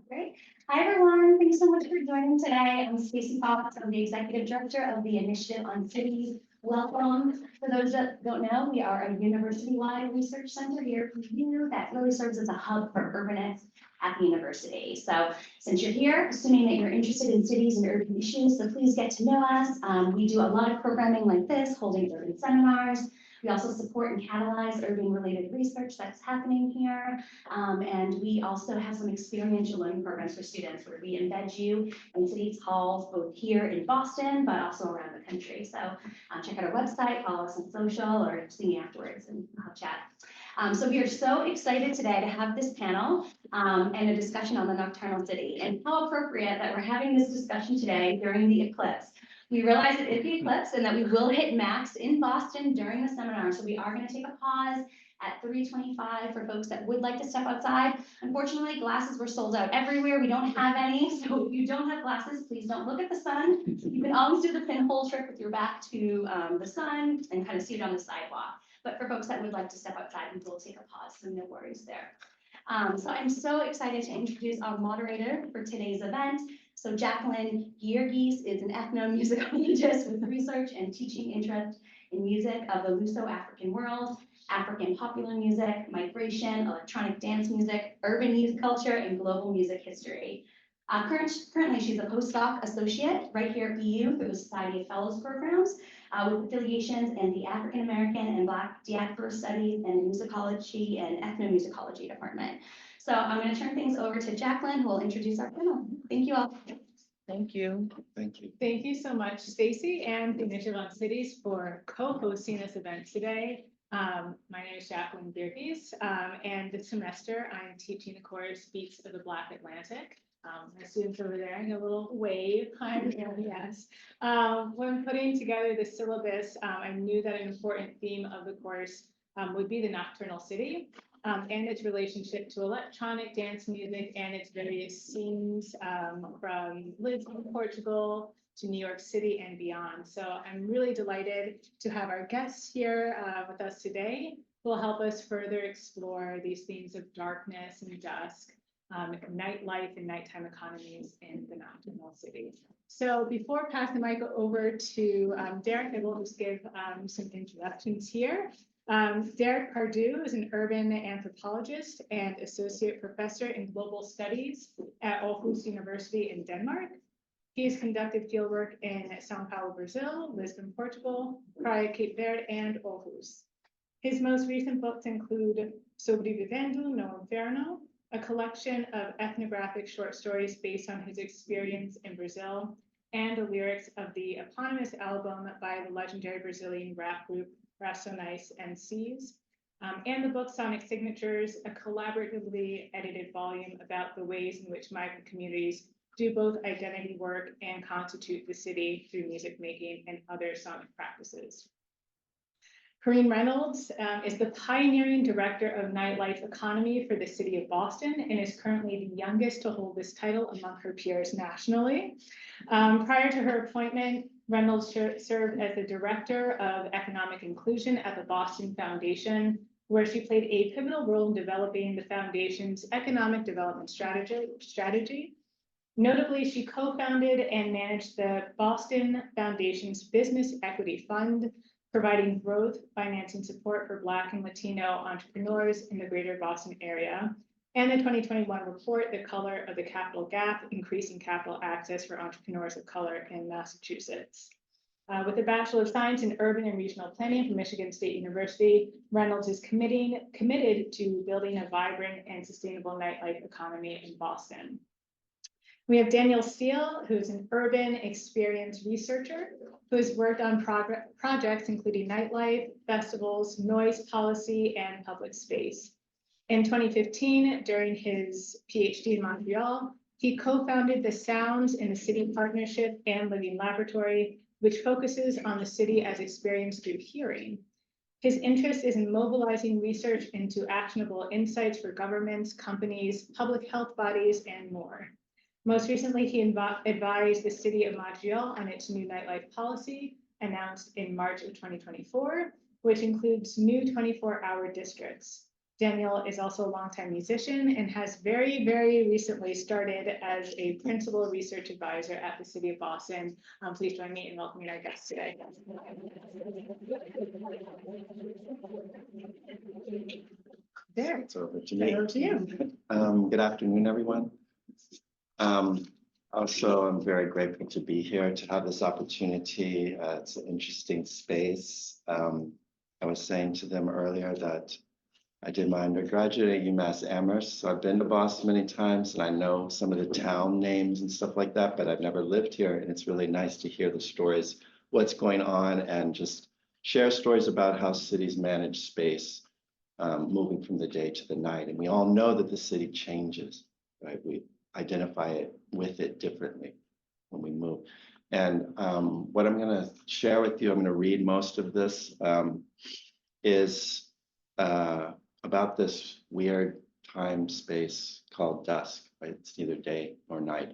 Great. Hi, everyone. Thanks so much for joining today. I'm Stacey Fox. I'm the Executive Director of the Initiative on Cities. Welcome. For those that don't know, we are a university-wide research center here at BU that really serves as a hub for urbanists at the university. So since you're here, assuming that you're interested in cities and urban issues, so please get to know us. We do a lot of programming like this, holding urban seminars. We also support and catalyze urban-related research that's happening here. And we also have some experiential learning programs for students where we embed you in cities halls, both here in Boston, but also around the country. So check out our website, follow us on social, or see me afterwards and I'll chat. So we are so excited today to have this panel and a discussion on the Nocturnal City. And how appropriate that we're having this discussion today during the eclipse. We realize it is the eclipse and that we will hit max in Boston during the seminar. So we are going to take a pause at 3:25 for folks that would like to step outside. Unfortunately, glasses were sold out everywhere. We don't have any. So if you don't have glasses, please don't look at the sun. You can always do the pinhole trick with your back to the sun and kind of see it on the sidewalk. But for folks that would like to step outside, we will take a pause, so no worries there. So I'm so excited to introduce our moderator for today's event. So Jacqueline Georgis is an ethnomusicologist with research and teaching interest in music of the Luso-African world, African popular music, migration, electronic dance music, urban youth culture, and global music history. Currently, she's a postdoc associate right here at BU through the Society of Fellows programs with affiliations in the African American and Black Diaspora Studies and Musicology and Ethnomusicology department. So I'm going to turn things over to Jacqueline, who will introduce our panel. Thank you all. Thank you. Thank you. Thank you so much, Stacey and the Initiative on Cities for co-hosting this event today. My name is Jacqueline Georgis, and this semester I'm teaching the course Beats of the Black Atlantic. My students over there, a little wave, yes. When putting together the syllabus, I knew that an important theme of the course would be the Nocturnal City. And its relationship to electronic dance music and its various scenes from Lisbon, Portugal to New York City and beyond. So I'm really delighted to have our guests here with us today who will help us further explore these themes of darkness and dusk, nightlife and nighttime economies in the Nocturnal City. So before passing the mic over to Derek, I will just give some introductions here. Derek Pardue is an urban anthropologist and associate professor in global studies at Aarhus University in Denmark. He has conducted fieldwork in São Paulo, Brazil, Lisbon, Portugal, Praia, Cape Verde, and Aarhus. His most recent books include Sobrevivendo no Inferno, a collection of ethnographic short stories based on his experience in Brazil, and the lyrics of the eponymous album by the legendary Brazilian rap group Racionais MCs, and the book Sonic Signatures, a collaboratively edited volume about the ways in which migrant communities do both identity work and constitute the city through music making and other sonic practices. Corean Reynolds is the pioneering director of nightlife economy for the city of Boston and is currently the youngest to hold this title among her peers nationally. Prior to her appointment, Reynolds served as the Director of Economic Inclusion at the Boston Foundation, where she played a pivotal role in developing the foundation's economic development strategy. Notably, she co-founded and managed the Boston Foundation's Business Equity Fund, providing growth financing support for Black and Latino entrepreneurs in the greater Boston area, and the 2021 report, The Color of the Capital Gap, Increasing Capital Access for Entrepreneurs of Color in Massachusetts. With a Bachelor of Science in Urban and Regional Planning from Michigan State University, Reynolds is committed to building a vibrant and sustainable nightlife economy in Boston. We have Daniel Steele, who is an urban experience researcher who has worked on projects including nightlife, festivals, noise policy, and public space. In 2015, during his PhD in Montreal, he co-founded the Sounds in the City Partnership and Living Laboratory, which focuses on the city as experienced through hearing. His interest is in mobilizing research into actionable insights for governments, companies, public health bodies, and more. Most recently, he advised the city of Montreal on its new nightlife policy, announced in March of 2024, which includes new 24-hour districts. Daniel is also a longtime musician and has very, very recently started as a principal research advisor at the City of Boston. Please join me in welcoming our guest today. There. It's over to me. Over to you. Good afternoon, everyone. Also, I'm very grateful to be here to have this opportunity. It's an interesting space. I was saying to them earlier that I did my undergraduate at UMass Amherst, so I've been to Boston many times and I know some of the town names and stuff like that, but I've never lived here, and it's really nice to hear the stories, what's going on, and just share stories about how cities manage space, moving from the day to the night. And we all know that the city changes, right? We identify it with it differently when we move. And what I'm going to share with you, I'm going to read most of this, is about this weird time space called dusk, right? It's neither day nor night.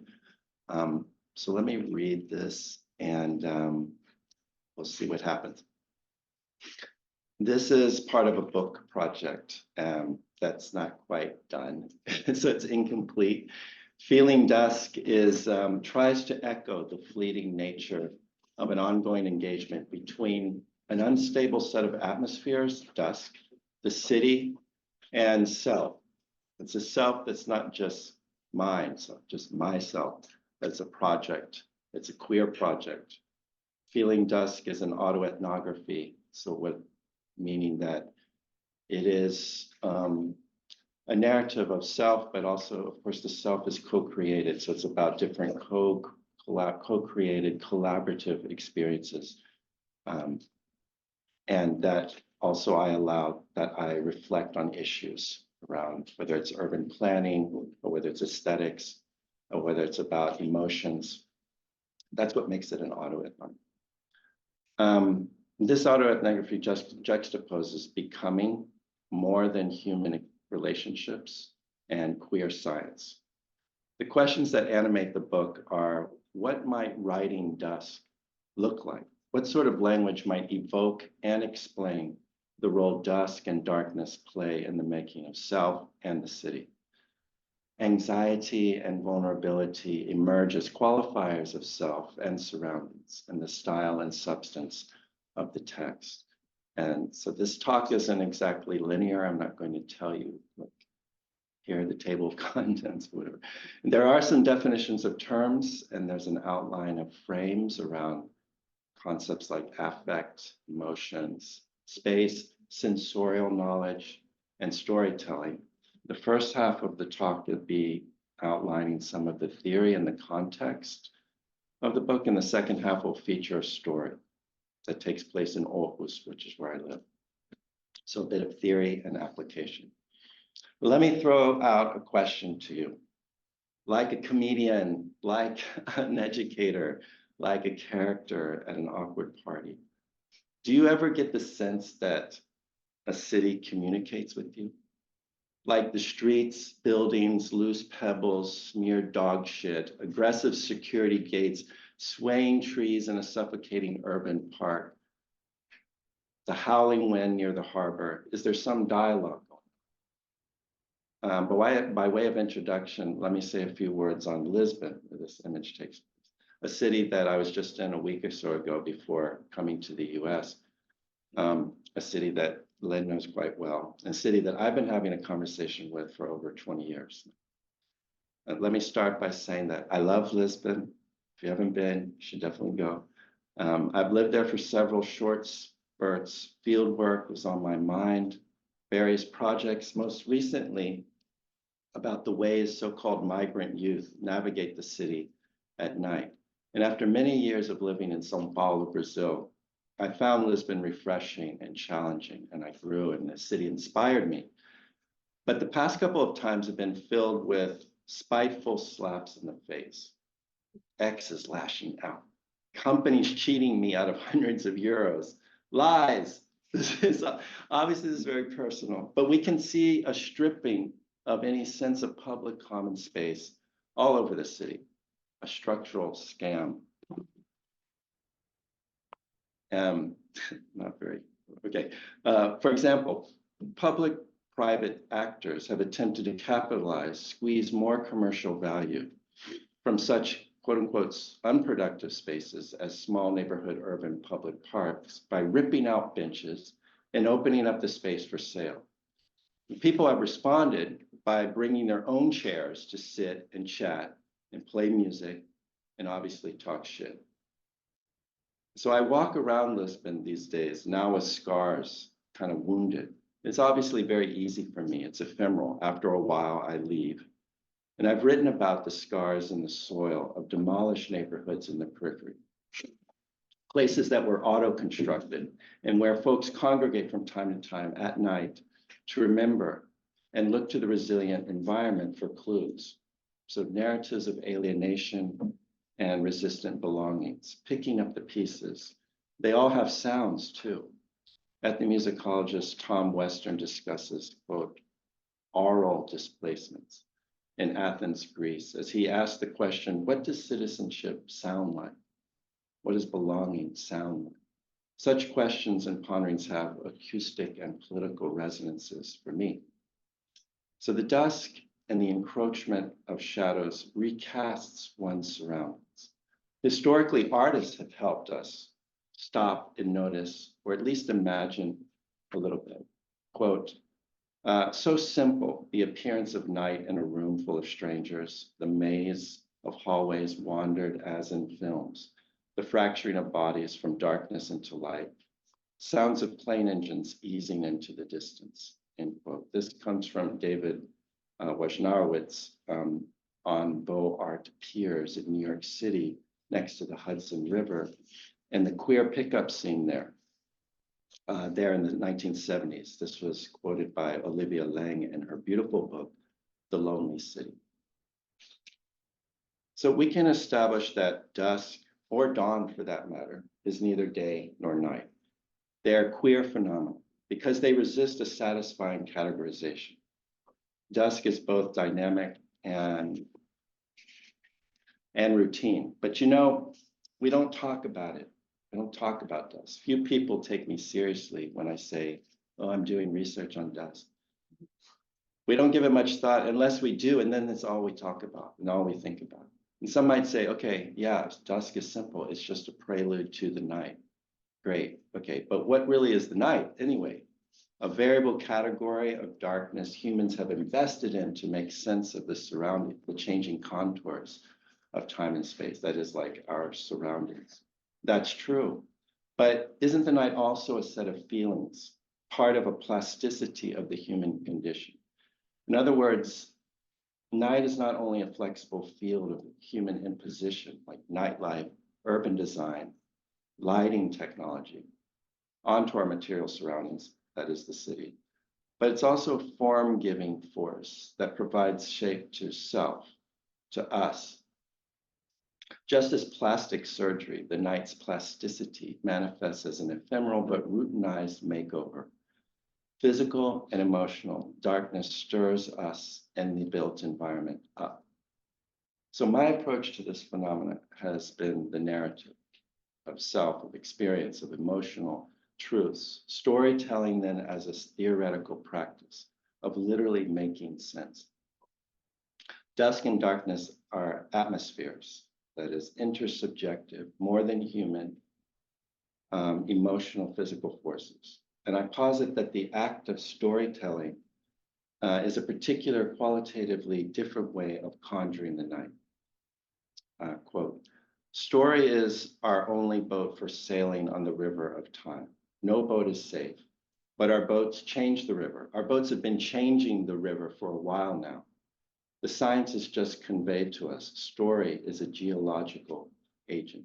So let me read this and we'll see what happens. This is part of a book project that's not quite done, so it's incomplete. Feeling Dusk is tries to echo the fleeting nature of an ongoing engagement between an unstable set of atmospheres, dusk, the city, and self. It's a self that's not just mine, so just myself. It's a project. It's a queer project. Feeling Dusk is an autoethnography, so what meaning that it is a narrative of self, but also, of course, the self is co-created. So it's about different co-created collaborative experiences. And that also I reflect on issues around whether it's urban planning or whether it's aesthetics or whether it's about emotions. That's what makes it an autoethnography. This autoethnography just juxtaposes becoming more than human relationships and queer science. The questions that animate the book are, what might writing Dusk look like? What sort of language might evoke and explain the role dusk and darkness play in the making of self and the city? Anxiety and vulnerability emerge as qualifiers of self and surroundings and the style and substance of the text. And so this talk isn't exactly linear. I'm not going to tell you, like, here the table of contents, whatever. There are some definitions of terms, and there's an outline of frames around concepts like affect, emotions, space, sensorial knowledge, and storytelling. The first half of the talk will be outlining some of the theory and the context of the book, and the second half will feature a story that takes place in Aarhus, which is where I live. So a bit of theory and application. Let me throw out a question to you. Like a comedian, like an educator, like a character at an awkward party, do you ever get the sense that a city communicates with you? Like the streets, buildings, loose pebbles, smeared dog shit, aggressive security gates, swaying trees in a suffocating urban park, the howling wind near the harbor. Is there some dialogue going on? But by way of introduction, let me say a few words on Lisbon, where this image takes place. A city that I was just in a week or so ago before coming to the US. A city that Lynn knows quite well, a city that I've been having a conversation with for over 20 years. Let me start by saying that I love Lisbon. If you haven't been, you should definitely go. I've lived there for several short spurts. Field work was on my mind, various projects, most recently about the ways so-called migrant youth navigate the city at night. And after many years of living in São Paulo, Brazil, I found Lisbon refreshing and challenging, and I grew, and the city inspired me. But the past couple of times have been filled with spiteful slaps in the face, exes lashing out, companies cheating me out of hundreds of euros, lies. Obviously, this is very personal, but we can see a stripping of any sense of public common space all over the city, a structural scam. Not very, okay. For example, public private actors have attempted to capitalize, squeeze more commercial value from such quote unquote unproductive spaces as small neighborhood urban public parks by ripping out benches and opening up the space for sale. People have responded by bringing their own chairs to sit and chat and play music and obviously talk shit. So I walk around Lisbon these days now with scars, kind of wounded. It's obviously very easy for me. It's ephemeral. After a while, I leave. And I've written about the scars in the soil of demolished neighborhoods in the periphery, places that were auto-constructed and where folks congregate from time to time at night to remember and look to the resilient environment for clues. So narratives of alienation and resistant belongings, picking up the pieces. They all have sounds too. Ethnomusicologist Tom Western discusses, quote, aural displacements in Athens, Greece, as he asked the question, what does citizenship sound like? What does belonging sound like? Such questions and ponderings have acoustic and political resonances for me. So the dusk and the encroachment of shadows recasts one's surroundings. Historically, artists have helped us stop and notice, or at least imagine a little bit. Quote, so simple, the appearance of night in a room full of strangers, the maze of hallways wandered as in films, the fracturing of bodies from darkness into light, sounds of plane engines easing into the distance, end quote. This comes from David Wojnarowicz on Beaux Art Piers in New York City, next to the Hudson River, and the queer pickup scene there in the 1970s. This was quoted by Olivia Lang in her beautiful book, The Lonely City. So we can establish that dusk, or dawn for that matter, is neither day nor night. They are queer phenomena because they resist a satisfying categorization. Dusk is both dynamic and routine, but you know, we don't talk about it. I don't talk about dusk. Few people take me seriously when I say, oh, I'm doing research on dusk. We don't give it much thought unless we do, and then that's all we talk about and all we think about. And some might say, okay, yeah, dusk is simple. It's just a prelude to the night. Great, okay, but what really is the night anyway? A variable category of darkness humans have invested in to make sense of the surrounding, the changing contours of time and space. That is like our surroundings. That's true. But isn't the night also a set of feelings, part of a plasticity of the human condition? In other words, night is not only a flexible field of human imposition, like nightlife, urban design, lighting technology, onto our material surroundings, that is the city. But it's also a form-giving force that provides shape to self, to us. Just as plastic surgery, the night's plasticity manifests as an ephemeral but routinized makeover. Physical and emotional, darkness stirs us and the built environment up. So my approach to this phenomenon has been the narrative of self, of experience, of emotional truths, storytelling then as a theoretical practice of literally making sense. Dusk and darkness are atmospheres, that is intersubjective, more than human, emotional, physical forces. And I posit that the act of storytelling is a particular qualitatively different way of conjuring the night. Quote, story is our only boat for sailing on the river of time. No boat is safe, but our boats change the river. Our boats have been changing the river for a while now. The science has just conveyed to us, story is a geological agent.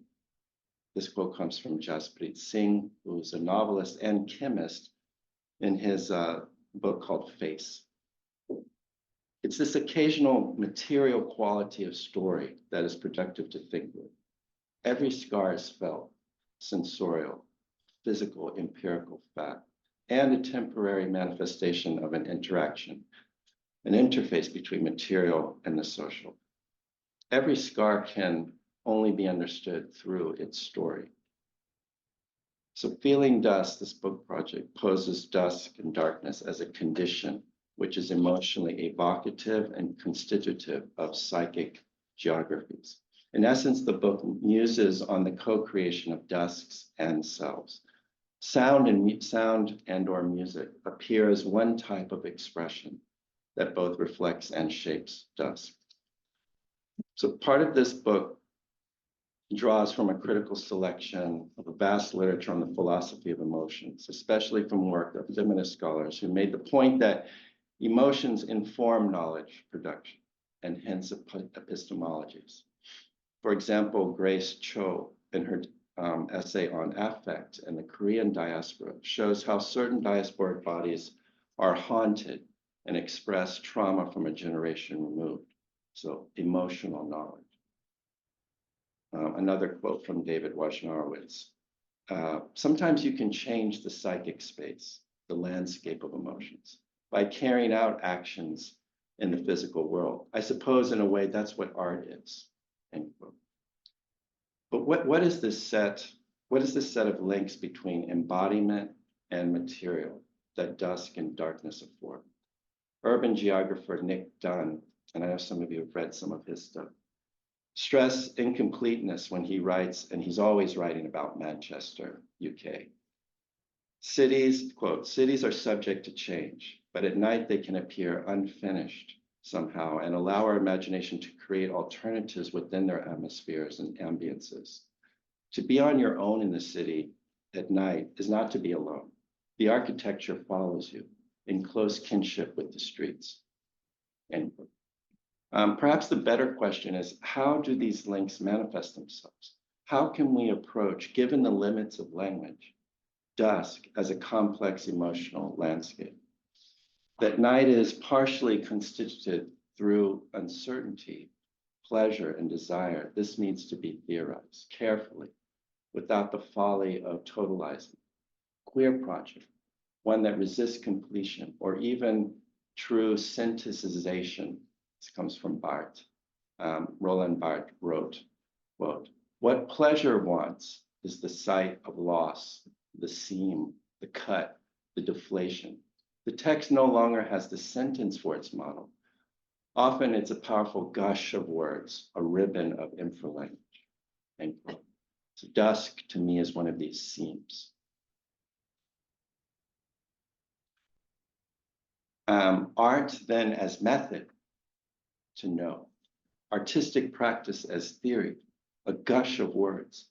This quote comes from Jaspreet Singh, who's a novelist and chemist in his book called Face. It's this occasional material quality of story that is productive to think with. Every scar is felt, sensorial, physical, empirical fact, and a temporary manifestation of an interaction, an interface between material and the social. Every scar can only be understood through its story. So Feeling Dusk, this book project, poses dusk and darkness as a condition which is emotionally evocative and constitutive of psychic geographies. In essence, the book muses on the co-creation of dusks and selves. Sound and/or music appear as one type of expression that both reflects and shapes dusk. So part of this book draws from a critical selection of a vast literature on the philosophy of emotions, especially from work of feminist scholars who made the point that emotions inform knowledge production and hence epistemologies. For example, Grace Cho, in her essay on affect and the Korean diaspora, shows how certain diasporic bodies are haunted and express trauma from a generation removed. So emotional knowledge. Another quote from David Wojnarowicz. Sometimes you can change the psychic space, the landscape of emotions, by carrying out actions in the physical world. I suppose in a way that's what art is. End quote. But what is this set of links between embodiment and material that dusk and darkness afford? Urban geographer Nick Dunn, and I know some of you have read some of his stuff, stress incompleteness when he writes, and he's always writing about Manchester, UK. Cities, quote, cities are subject to change, but at night they can appear unfinished somehow and allow our imagination to create alternatives within their atmospheres and ambiances. To be on your own in the city at night is not to be alone. The architecture follows you in close kinship with the streets. End quote. Perhaps the better question is, how do these links manifest themselves? How can we approach, given the limits of language, dusk as a complex emotional landscape? That night is partially constituted through uncertainty, pleasure, and desire. This needs to be theorized carefully, without the folly of totalizing. Queer project, one that resists completion or even true synthesization. This comes from Barthes. Roland Barthes wrote, quote, "What pleasure wants is the sight of loss, the seam, the cut, the deflation. The text no longer has the sentence for its model. Often it's a powerful gush of words, a ribbon of infralanguage." End quote. So dusk to me is one of these seams. Art then as method to know, artistic practice as theory, a gush of words.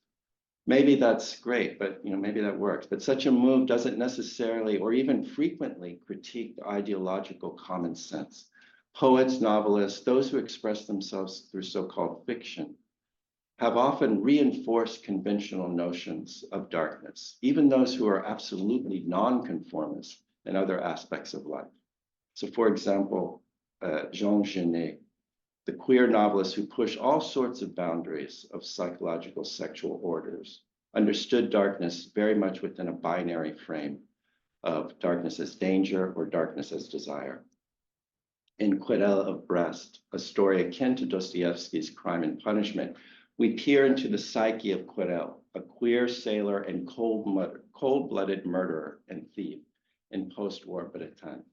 Maybe that's great, but maybe that works. But such a move doesn't necessarily or even frequently critique the ideological common sense. Poets, novelists, those who express themselves through so-called fiction, have often reinforced conventional notions of darkness, even those who are absolutely nonconformist in other aspects of life. So for example, Jean Genet, the queer novelist who pushed all sorts of boundaries of psychological sexual orders, understood darkness very much within a binary frame of darkness as danger or darkness as desire. In Querelle of Brest, a story akin to Dostoevsky's Crime and Punishment, we peer into the psyche of Querelle, a queer sailor and cold-blooded murderer and thief in post-war Britain.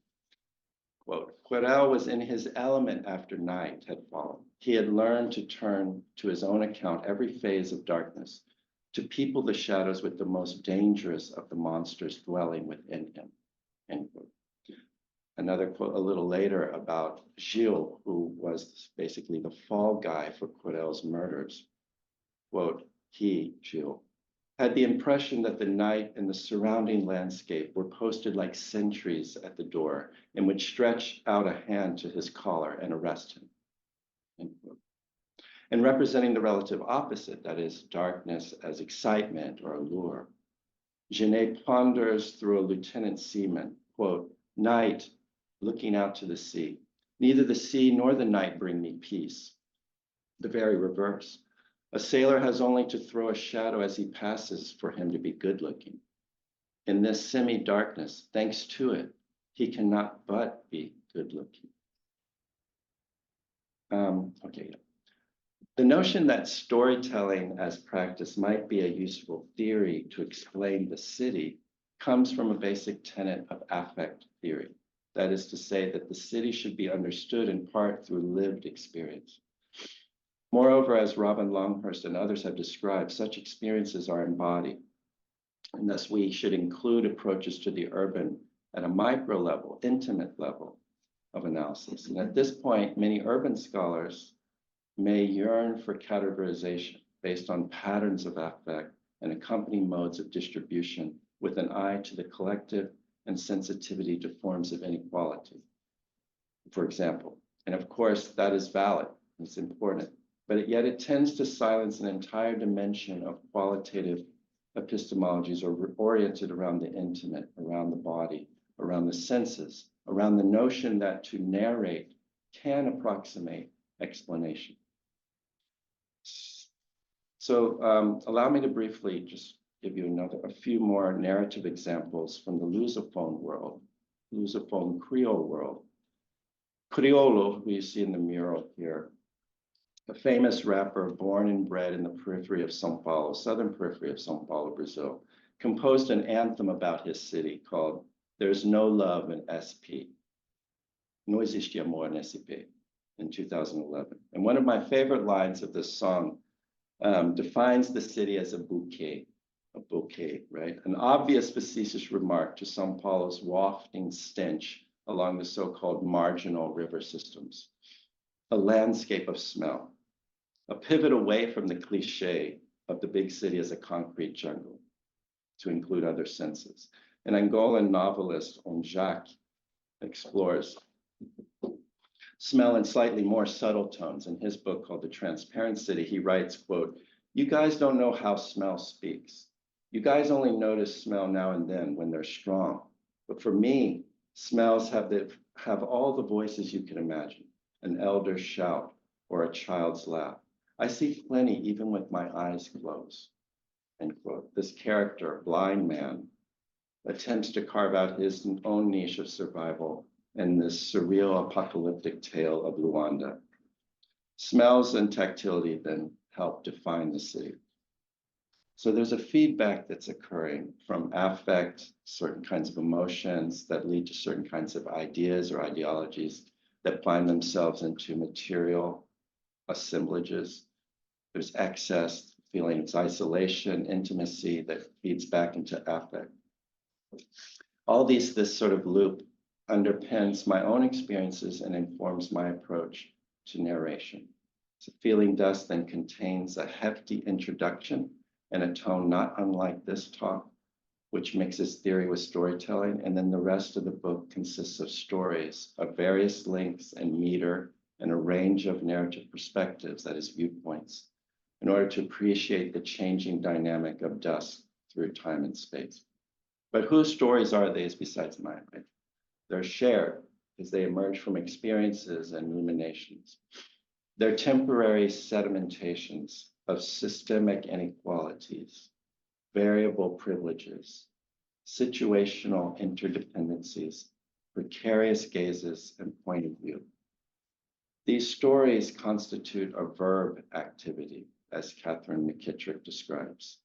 Quote, "Querelle was in his element after night had fallen. He had learned to turn to his own account every phase of darkness, to people the shadows with the most dangerous of the monsters dwelling within him." End quote. Another quote a little later about Gilles, who was basically the fall guy for Querelle's murders. Quote, "He, Gilles, had the impression that the night and the surrounding landscape were posted like sentries at the door and would stretch out a hand to his collar and arrest him." End quote. And representing the relative opposite, that is darkness as excitement or allure, Genet ponders through a lieutenant seaman, quote, "Night, looking out to the sea. Neither the sea nor the night bring me peace. The very reverse. A sailor has only to throw a shadow as he passes for him to be good looking. In this semi-darkness, thanks to it, he cannot but be good looking." The notion that storytelling as practice might be a useful theory to explain the city comes from a basic tenet of affect theory. That is to say that the city should be understood in part through lived experience. Moreover, as Robin Longhurst and others have described, such experiences are embodied, and thus we should include approaches to the urban at a micro level, intimate level of analysis. And at this point, many urban scholars may yearn for categorization based on patterns of affect and accompanying modes of distribution with an eye to the collective and sensitivity to forms of inequality, for example. And of course, that is valid, it's important, but yet it tends to silence an entire dimension of qualitative epistemologies oriented around the intimate, around the body, around the senses, around the notion that to narrate can approximate explanation. So allow me to briefly just give you a few more narrative examples from the Lusophone world, Lusophone Creole world. Criollo, who you see in the mural here, a famous rapper born and bred in the periphery of São Paulo, southern periphery of São Paulo, Brazil, composed an anthem about his city called There's No Love in SP. Não existe amor em SP, in 2011. And one of my favorite lines of this song defines the city as a bouquet, right? An obvious facetious remark to São Paulo's wafting stench along the so-called marginal river systems, a landscape of smell, a pivot away from the cliche of the big city as a concrete jungle to include other senses. An Angolan novelist, Jacques, explores smell in slightly more subtle tones. In his book called The Transparent City, he writes, quote, "You guys don't know how smell speaks. You guys only notice smell now and then when they're strong. But for me, smells have all the voices you can imagine, an elder's shout or a child's laugh. I see plenty even with my eyes closed," end quote. This character, blind man, attempts to carve out his own niche of survival in this surreal apocalyptic tale of Luanda. Smells and tactility then help define the city. So there's a feedback that's occurring from affect, certain kinds of emotions that lead to certain kinds of ideas or ideologies that find themselves into material assemblages. There's excess, feeling it's isolation, intimacy that feeds back into affect. All this sort of loop underpins my own experiences and informs my approach to narration. So Feeling Dusk then contains a hefty introduction and a tone not unlike this talk, which mixes theory with storytelling. And then the rest of the book consists of stories of various lengths and meter and a range of narrative perspectives, that is viewpoints, in order to appreciate the changing dynamic of dusk through time and space. But whose stories are these besides mine, right? They're shared as they emerge from experiences and ruminations. They're temporary sedimentations of systemic inequalities, variable privileges, situational interdependencies, precarious gazes, and point of view. These stories constitute a verb activity, as Catherine McKittrick describes.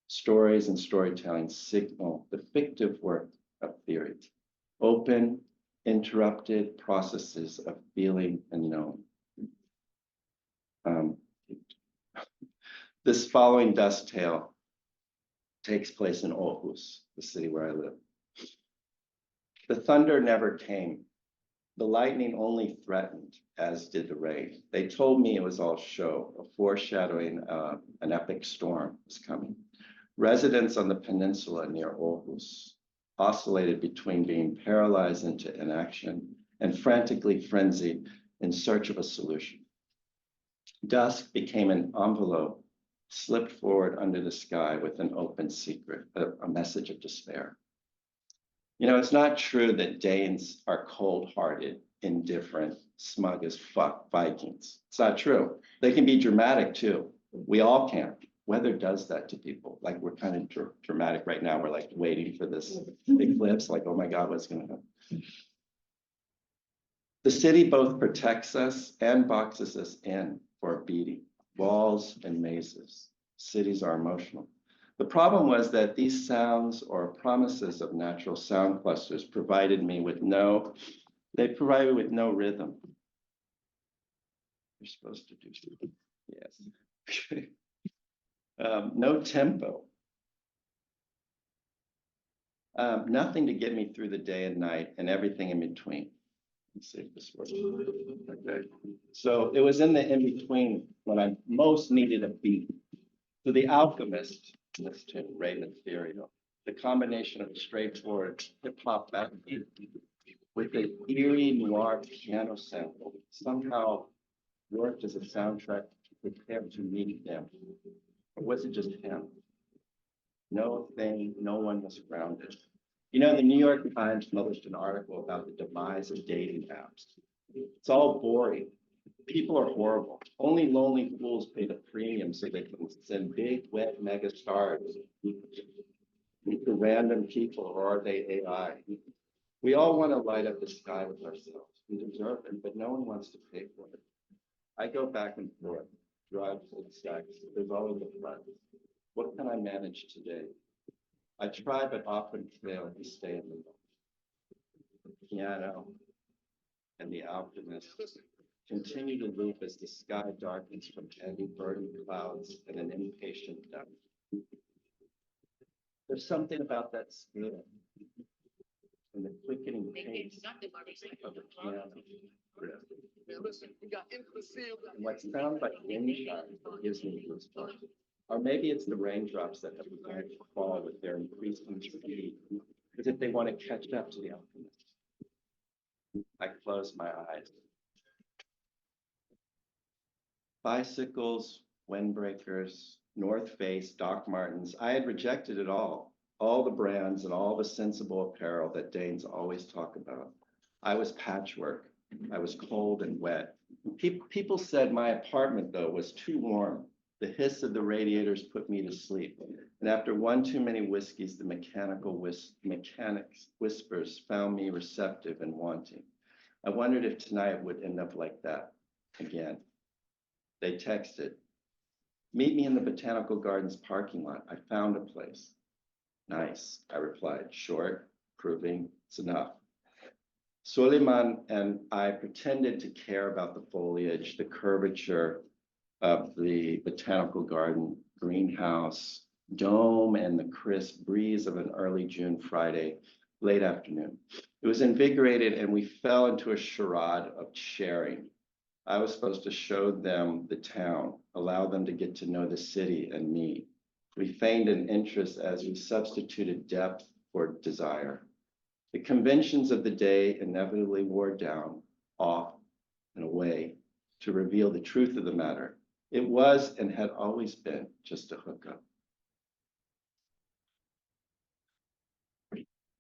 Stories and storytelling signal the fictive work of theory, open, interrupted processes of feeling and knowing. This following dusk tale takes place in Aarhus, the city where I live. The thunder never came. The lightning only threatened, as did the rain. They told me it was all show, a foreshadowing an epic storm was coming. Residents on the peninsula near Aarhus oscillated between being paralyzed into inaction and frantically frenzied in search of a solution. Dusk became an envelope slipped forward under the sky with an open secret, a message of despair. You know, it's not true that Danes are cold-hearted, indifferent, smug as fuck Vikings. It's not true. They can be dramatic too. We all can. Weather does that to people. Like we're kind of dramatic right now. We're like waiting for this eclipse, like, oh my God, what's gonna happen? The city both protects us and boxes us in for a beating. Walls and mazes. Cities are emotional. The problem was that these sounds or promises of natural sound clusters provided me with no rhythm. You're supposed to do something. Yes. No tempo. Nothing to get me through the day and night and everything in between. Let's see if this works. Okay. So it was in the in-between when I most needed a beat. So The Alchemist, this tune, Ray Mysterio, the combination of a straightforward hip-hop backbeat with an eerie noir piano sample somehow worked as a soundtrack to prepare to meet them. Or was it just him? No one was grounded. You know, the New York Times published an article about the demise of dating apps. It's all boring. People are horrible. Only lonely fools pay the premium so they can send big, wet mega stars to random people, or are they AI? We all want to light up the sky with ourselves. We deserve it, but no one wants to pay for it. I go back and forth, drugs and sex. There's always a price. What can I manage today? I try, but often fail to stay in the moment. The piano and The Alchemist continue to loop as the sky darkens from heavy burning clouds and an impatient dusk. There's something about that scale and the quickening pace of the piano. And what sounds like moonshine gives me goosebumps. Or maybe it's the raindrops that have begun to fall with their increasing speed, as if they want to catch up to The Alchemist. I close my eyes. Bicycles, windbreakers, North Face, Doc Martens. I had rejected it all the brands and all the sensible apparel that Danes always talk about. I was patchwork. I was cold and wet. People said my apartment, though, was too warm. The hiss of the radiators put me to sleep. And after one too many whiskeys, the mechanics whispers found me receptive and wanting. I wondered if tonight would end up like that again. They texted, "Meet me in the Botanical Gardens parking lot. I found a place." "Nice," I replied, short, proving it's enough. Suleiman and I pretended to care about the foliage, the curvature of the botanical garden, greenhouse, dome, and the crisp breeze of an early June Friday, late afternoon. It was invigorated, and we fell into a charade of sharing. I was supposed to show them the town, allow them to get to know the city and me. We feigned an interest as we substituted depth for desire. The conventions of the day inevitably wore down, off, and away to reveal the truth of the matter. It was and had always been just a hookup.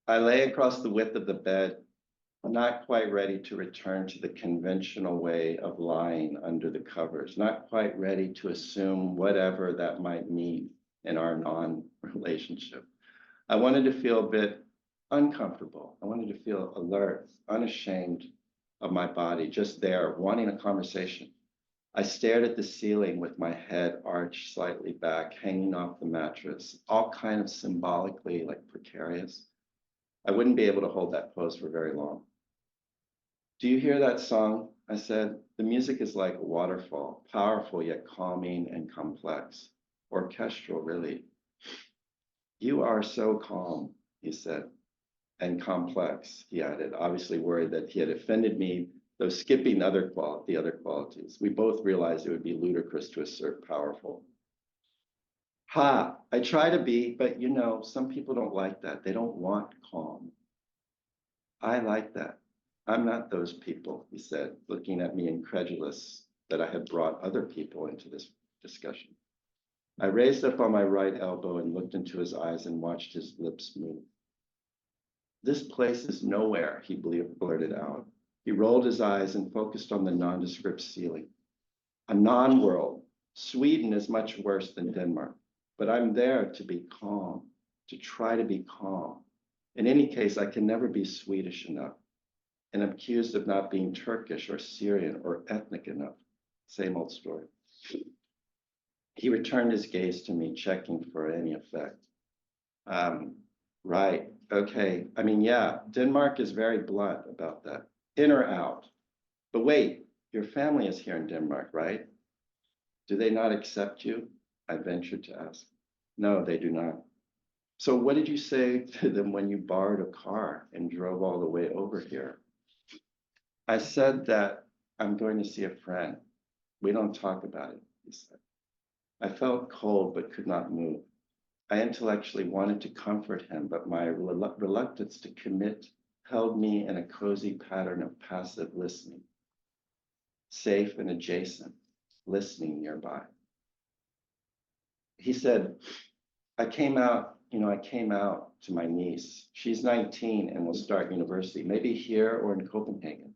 I lay across the width of the bed, not quite ready to return to the conventional way of lying under the covers, not quite ready to assume whatever that might mean in our non-relationship. I wanted to feel a bit uncomfortable. I wanted to feel alert, unashamed of my body, just there, wanting a conversation. I stared at the ceiling with my head arched slightly back, hanging off the mattress, all kind of symbolically like precarious. I wouldn't be able to hold that pose for very long. "Do you hear that song?" I said. "The music is like a waterfall, powerful yet calming and complex. Orchestral, really." "You are so calm," he said. "And complex," he added, obviously worried that he had offended me, though skipping the other qualities. We both realized it would be ludicrous to assert powerful. Ha, I try to be, but you know, some people don't like that. They don't want calm. I like that. I'm not those people, he said, looking at me incredulous that I had brought other people into this discussion. I raised up on my right elbow and looked into his eyes and watched his lips move. "This place is nowhere," he blurted out. He rolled his eyes and focused on the nondescript ceiling. "A non-world. Sweden is much worse than Denmark, but I'm there to be calm, to try to be calm. In any case, I can never be Swedish enough, and I'm accused of not being Turkish or Syrian or ethnic enough. Same old story." He returned his gaze to me, checking for any effect. Right, okay. I mean, yeah, Denmark is very blunt about that. In or out. But wait, your family is here in Denmark, right? Do they not accept you? I ventured to ask. No, they do not. So what did you say to them when you borrowed a car and drove all the way over here? I said that I'm going to see a friend. We don't talk about it, he said. I felt cold but could not move. I intellectually wanted to comfort him, but my reluctance to commit held me in a cozy pattern of passive listening, safe and adjacent, listening nearby. He said, I came out to my niece. She's 19 and will start university, maybe here or in Copenhagen.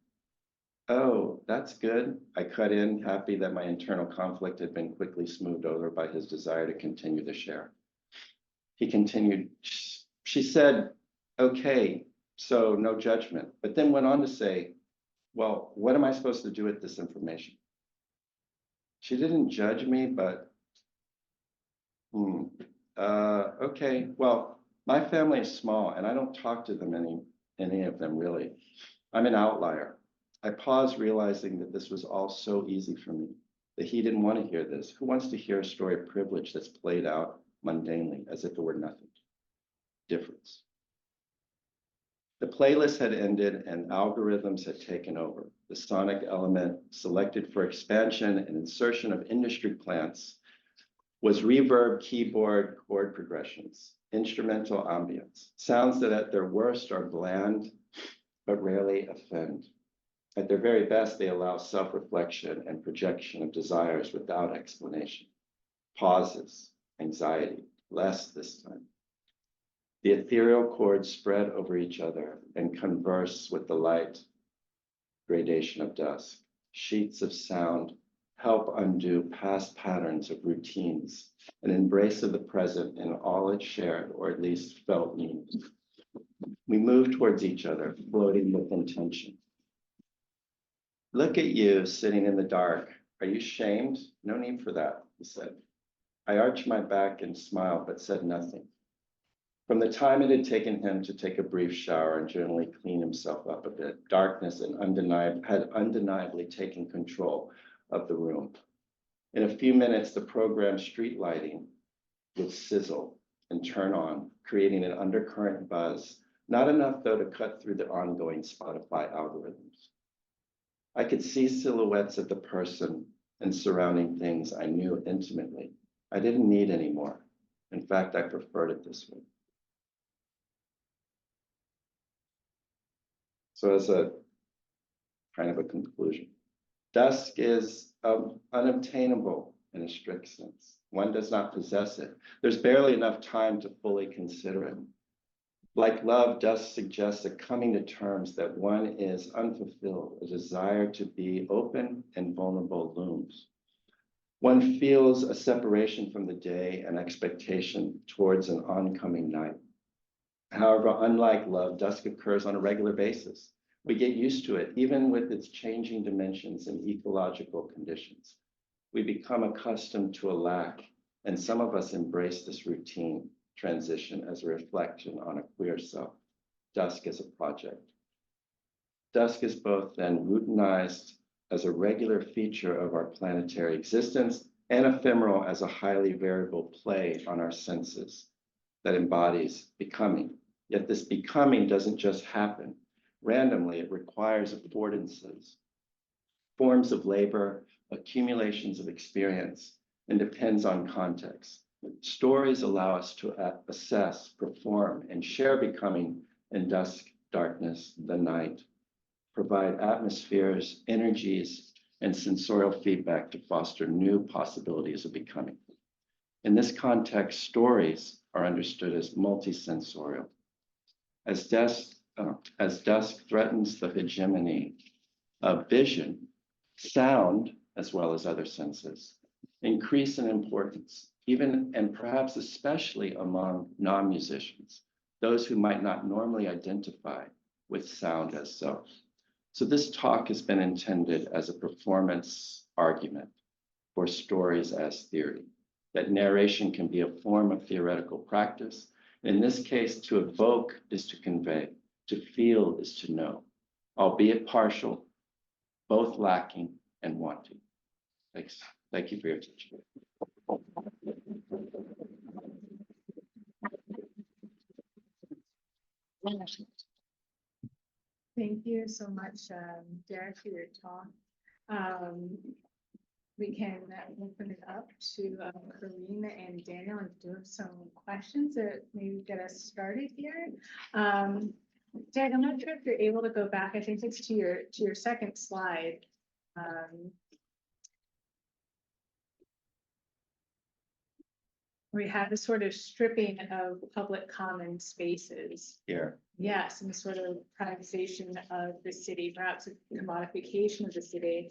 Oh, that's good. I cut in, happy that my internal conflict had been quickly smoothed over by his desire to continue the share. He continued, she said, okay, so no judgment, but then went on to say, well, what am I supposed to do with this information? She didn't judge me, but, okay, well, my family is small and I don't talk to them, any of them really. I'm an outlier. I paused, realizing that this was all so easy for me, that he didn't want to hear this. Who wants to hear a story of privilege that's played out mundanely as if it were nothing? Difference. The playlist had ended and algorithms had taken over. The sonic element selected for expansion and insertion of industry plants was reverb, keyboard, chord progressions, instrumental ambience, sounds that at their worst are bland, but rarely offend. At their very best, they allow self-reflection and projection of desires without explanation. Pauses, anxiety, less this time. The ethereal chords spread over each other and converse with the light gradation of dusk. Sheets of sound help undo past patterns of routines, an embrace of the present in all its shared or at least felt meanings. We move towards each other, floating with intention. Look at you sitting in the dark. Are you shamed? No need for that, he said. I arched my back and smiled, but said nothing. From the time it had taken him to take a brief shower and generally clean himself up a bit, darkness had undeniably taken control of the room. In a few minutes, the program's street lighting would sizzle and turn on, creating an undercurrent buzz, not enough though to cut through the ongoing Spotify algorithms. I could see silhouettes of the person and surrounding things I knew intimately. I didn't need any more. In fact, I preferred it this way. So as a kind of a conclusion, dusk is unobtainable in a strict sense. One does not possess it. There's barely enough time to fully consider it. Like love, dusk suggests a coming to terms that one is unfulfilled, a desire to be open and vulnerable looms. One feels a separation from the day and expectation towards an oncoming night. However, unlike love, dusk occurs on a regular basis. We get used to it, even with its changing dimensions and ecological conditions. We become accustomed to a lack, and some of us embrace this routine transition as a reflection on a queer self. Dusk as a project. Dusk is both then routinized as a regular feature of our planetary existence and ephemeral as a highly variable play on our senses that embodies becoming. Yet this becoming doesn't just happen randomly. It requires affordances, forms of labor, accumulations of experience, and depends on context. Stories allow us to assess, perform, and share becoming in dusk, darkness, the night, provide atmospheres, energies, and sensorial feedback to foster new possibilities of becoming. In this context, stories are understood as multisensorial. As dusk threatens the hegemony of vision, sound, as well as other senses, increase in importance, even and perhaps especially among non-musicians, those who might not normally identify with sound as self. So this talk has been intended as a performance argument for stories as theory. that narration can be a form of theoretical practice. In this case, to evoke is to convey, to feel is to know, albeit partial, both lacking and wanting. Thanks. Thank you for your attention. Thank you so much, Derek, for your talk. We can open it up to Corinne and Daniel and do have some questions that maybe get us started here. Derek, I'm not sure if you're able to go back. I think it's to your second slide. We have the sort of stripping of public common spaces. Here. Yes, and sort of privatization of the city, perhaps a commodification of the city.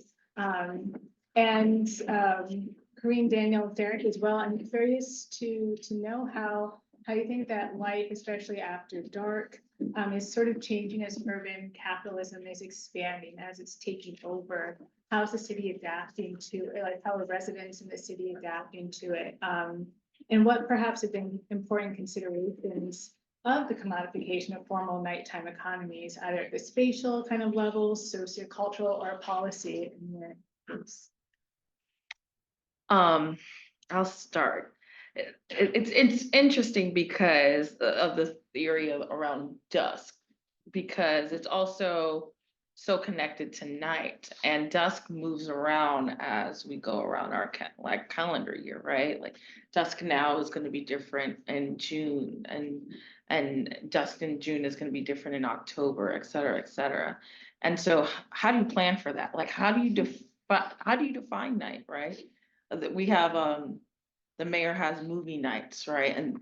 Corinne, Daniel, Derek as well. I'm curious to know how you think that life, especially after dark, is sort of changing as urban capitalism is expanding, as it's taking over. How's the city adapting to it? Like, how are residents in the city adapting to it? And what perhaps have been important considerations of the commodification of formal nighttime economies, either at the spatial kind of level, sociocultural, or policy? I'll start. It's interesting because of the theory around dusk, because it's also so connected to night, and dusk moves around as we go around our calendar year, right? Like dusk now is going to be different in June, and dusk in June is going to be different in October, et cetera, et cetera. And so how do you plan for that? Like, how do you define night, right? That we have the mayor has movie nights, right? And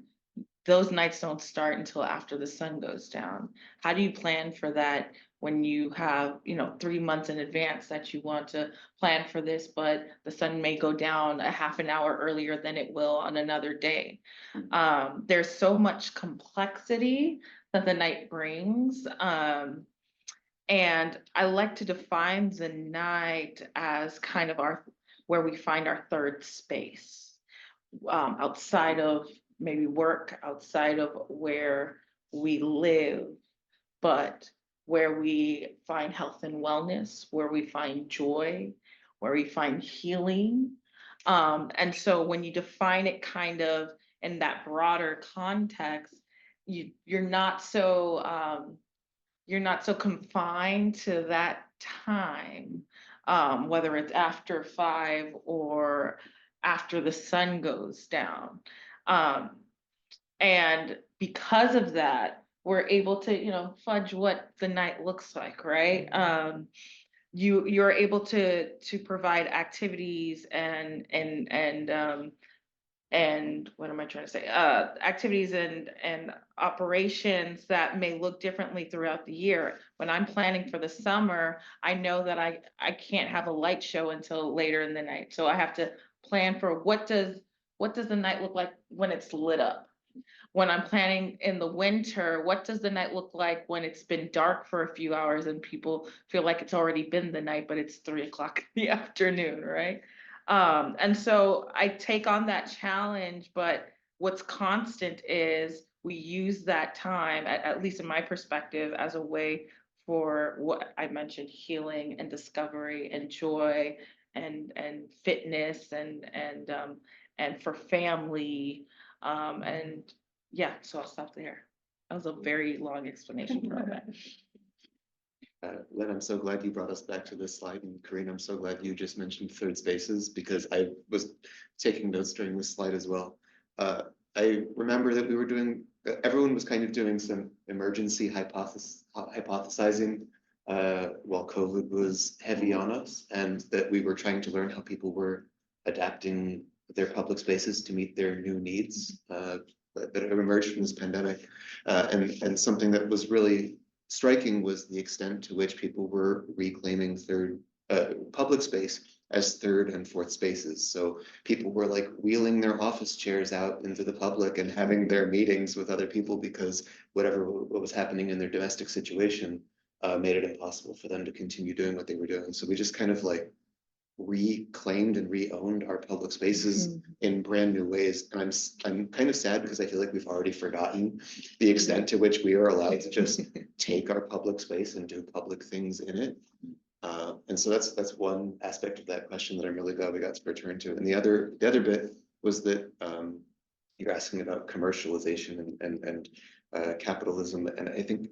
those nights don't start until after the sun goes down. How do you plan for that when you have, 3 months in advance that you want to plan for this, but the sun may go down a half an hour earlier than it will on another day? There's so much complexity that the night brings. And I like to define the night as kind of where we find our third space, outside of maybe work, outside of where we live, but where we find health and wellness, where we find joy, where we find healing. And so when you define it kind of in that broader context, you're not so confined to that time, whether it's after 5 or after the sun goes down. And because of that, we're able to, fudge what the night looks like, right? You're able to provide activities and what am I trying to say? Activities and operations that may look differently throughout the year. When I'm planning for the summer, I know that I can't have a light show until later in the night. So I have to plan for what does the night look like when it's lit up? When I'm planning in the winter, what does the night look like when it's been dark for a few hours and people feel like it's already been the night, but it's 3 o'clock in the afternoon, right? And so I take on that challenge, but what's constant is we use that time, at least in my perspective, as a way for what I mentioned, healing and discovery and joy and fitness and for family. And yeah, so I'll stop there. That was a very long explanation for all that. Len, I'm so glad you brought us back to this slide, and Corinne, I'm so glad you just mentioned third spaces, because I was taking notes during this slide as well. I remember that everyone was kind of doing some emergency hypothesizing while COVID was heavy on us, and that we were trying to learn how people were adapting their public spaces to meet their new needs that have emerged from this pandemic. And something that was really striking was the extent to which people were reclaiming public space as third and fourth spaces. So people were like wheeling their office chairs out into the public and having their meetings with other people, because what was happening in their domestic situation made it impossible for them to continue doing what they were doing. So we just kind of like reclaimed and re-owned our public spaces in brand new ways. And I'm kind of sad because I feel like we've already forgotten the extent to which we are allowed to just take our public space and do public things in it. And so that's one aspect of that question that I'm really glad we got to return to. And the other bit was that you're asking about commercialization and capitalism. And I think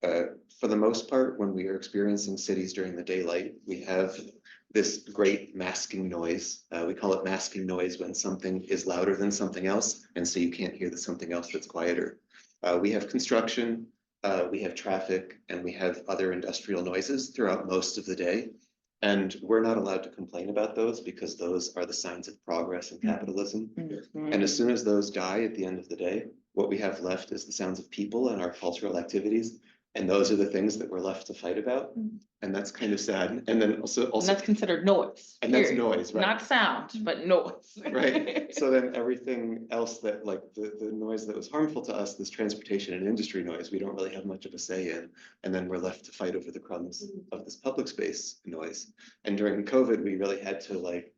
for the most part, when we are experiencing cities during the daylight, we have this great masking noise. We call it masking noise when something is louder than something else, and so you can't hear the something else that's quieter. We have construction, we have traffic, and we have other industrial noises throughout most of the day. And we're not allowed to complain about those because those are the signs of progress and capitalism. And as soon as those die at the end of the day, what we have left is the sounds of people and our cultural activities. And those are the things that we're left to fight about. And that's kind of sad. And then also And that's considered noise. and that's period. noise, right? Not sound, but noise. Right. So then everything else that like the noise that was harmful to us, this transportation and industry noise, we don't really have much of a say in. And then we're left to fight over the crumbs of this public space noise. And during COVID, we really had to like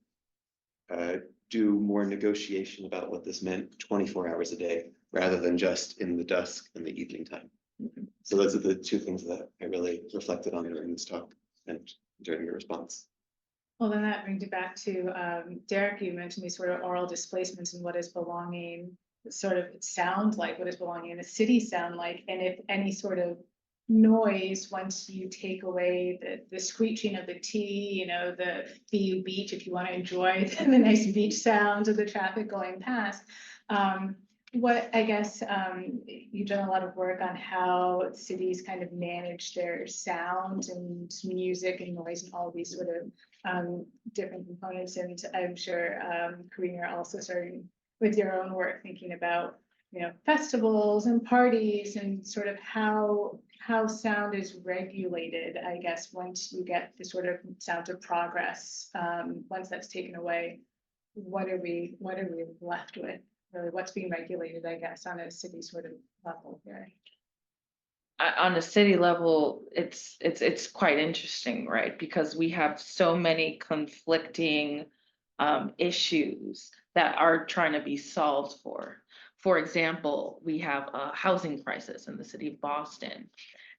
do more negotiation about what this meant 24 hours a day, rather than just in the dusk and the evening time. So those are the two things that I really reflected on during this talk and during your response. Well, then that brings it back to Derek, you mentioned these sort of oral displacements and what is belonging, sort of sound like, what is belonging in a city sound like, and if any sort of noise, once you take away the screeching of the T, you know, the BU beach, if you want to enjoy the nice beach sounds of the traffic going past. What I guess you've done a lot of work on how cities kind of manage their sound and music and noise and all these sort of different components. And I'm sure Corinne, you're also starting with your own work, thinking about, you know, festivals and parties and sort of how sound is regulated, I guess, once you get the sort of sound of progress. Once that's taken away, what are we left with? Really, what's being regulated, I guess, on a city sort of level here? On a city level, it's quite interesting, right? Because we have so many conflicting issues that are trying to be solved for. For example, we have a housing crisis in the city of Boston.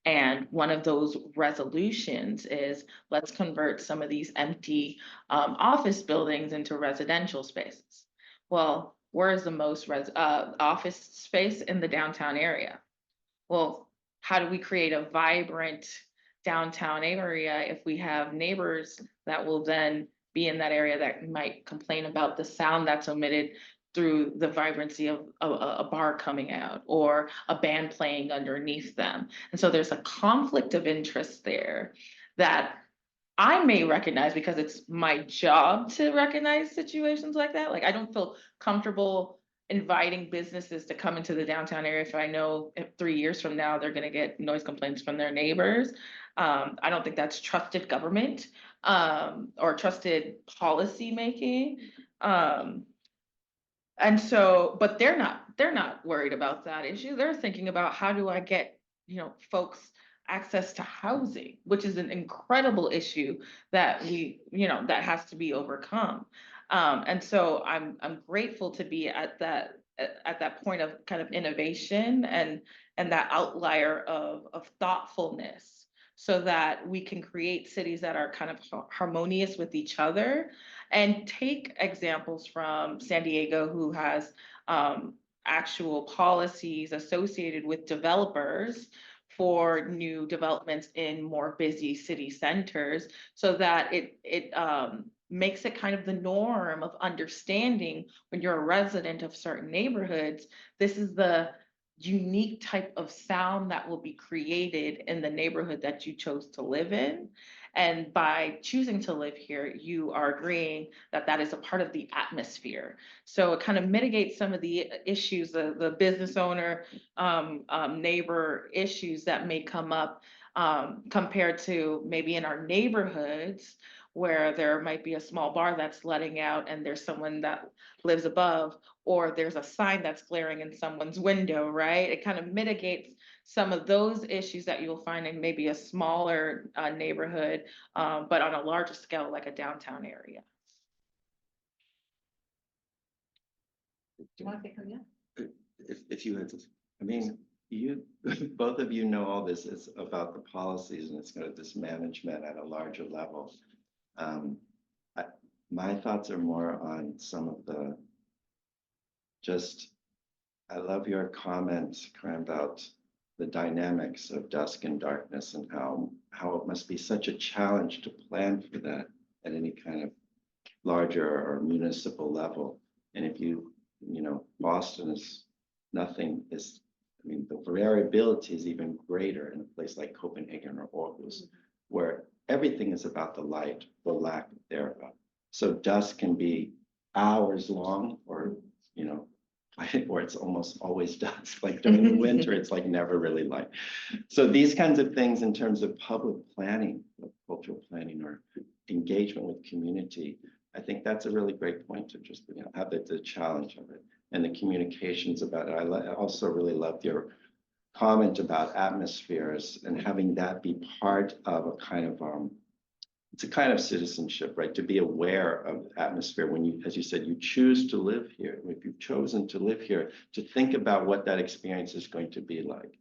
And one of those resolutions is let's convert some of these empty office buildings into residential spaces. Well, where is the most office space? In the downtown area? Well, how do we create a vibrant downtown area if we have neighbors that will then be in that area that might complain about the sound that's emitted through the vibrancy of a bar coming out or a band playing underneath them? And so there's a conflict of interest there that I may recognize because it's my job to recognize situations like that. Like, I don't feel comfortable inviting businesses to come into the downtown area if I know if 3 years from now they're going to get noise complaints from their neighbors. I don't think that's trusted government or trusted policy making. And so, but they're not worried about that issue. They're thinking about, how do I get, you know, folks access to housing, which is an incredible issue that that has to be overcome. And so I'm grateful to be at that point of kind of innovation and that outlier of thoughtfulness, so that we can create cities that are kind of harmonious with each other. And take examples from San Diego, who has actual policies associated with developers for new developments in more busy city centers, so that it makes it kind of the norm of understanding, when you're a resident of certain neighborhoods, this is the unique type of sound that will be created in the neighborhood that you chose to live in. And by choosing to live here, you are agreeing that that is a part of the atmosphere. So it kind of mitigates some of the issues, the business owner, neighbor issues that may come up compared to maybe in our neighborhoods, where there might be a small bar that's letting out and there's someone that lives above, or there's a sign that's glaring in someone's window, right? It kind of mitigates some of those issues that you'll find in maybe a smaller neighborhood, but on a larger scale, like a downtown area. Do you want to pick on that? If you had to. I mean, you, both of you know all this is about the policies and it's kind of this management at a larger level. My thoughts are more on some of the, I love your comment, Corinne, about the dynamics of dusk and darkness and how it must be such a challenge to plan for that at any kind of larger or municipal level. And if you know, Boston is nothing is, I mean, the variability is even greater in a place like Copenhagen or Aarhus, where everything is about the light or lack thereof. So dusk can be hours long, or, you know, or it's almost always dusk. Like during the winter, it's like never really light. So these kinds of things in terms of public planning, like cultural planning or engagement with community, I think that's a really great point to just, you know, have the challenge of it and the communications about it. I also really loved your comment about atmospheres and having that be part of a kind of, it's a kind of citizenship, right? To be aware of atmosphere when you, as you said, you choose to live here. If you've chosen to live here, to think about what that experience is going to be like.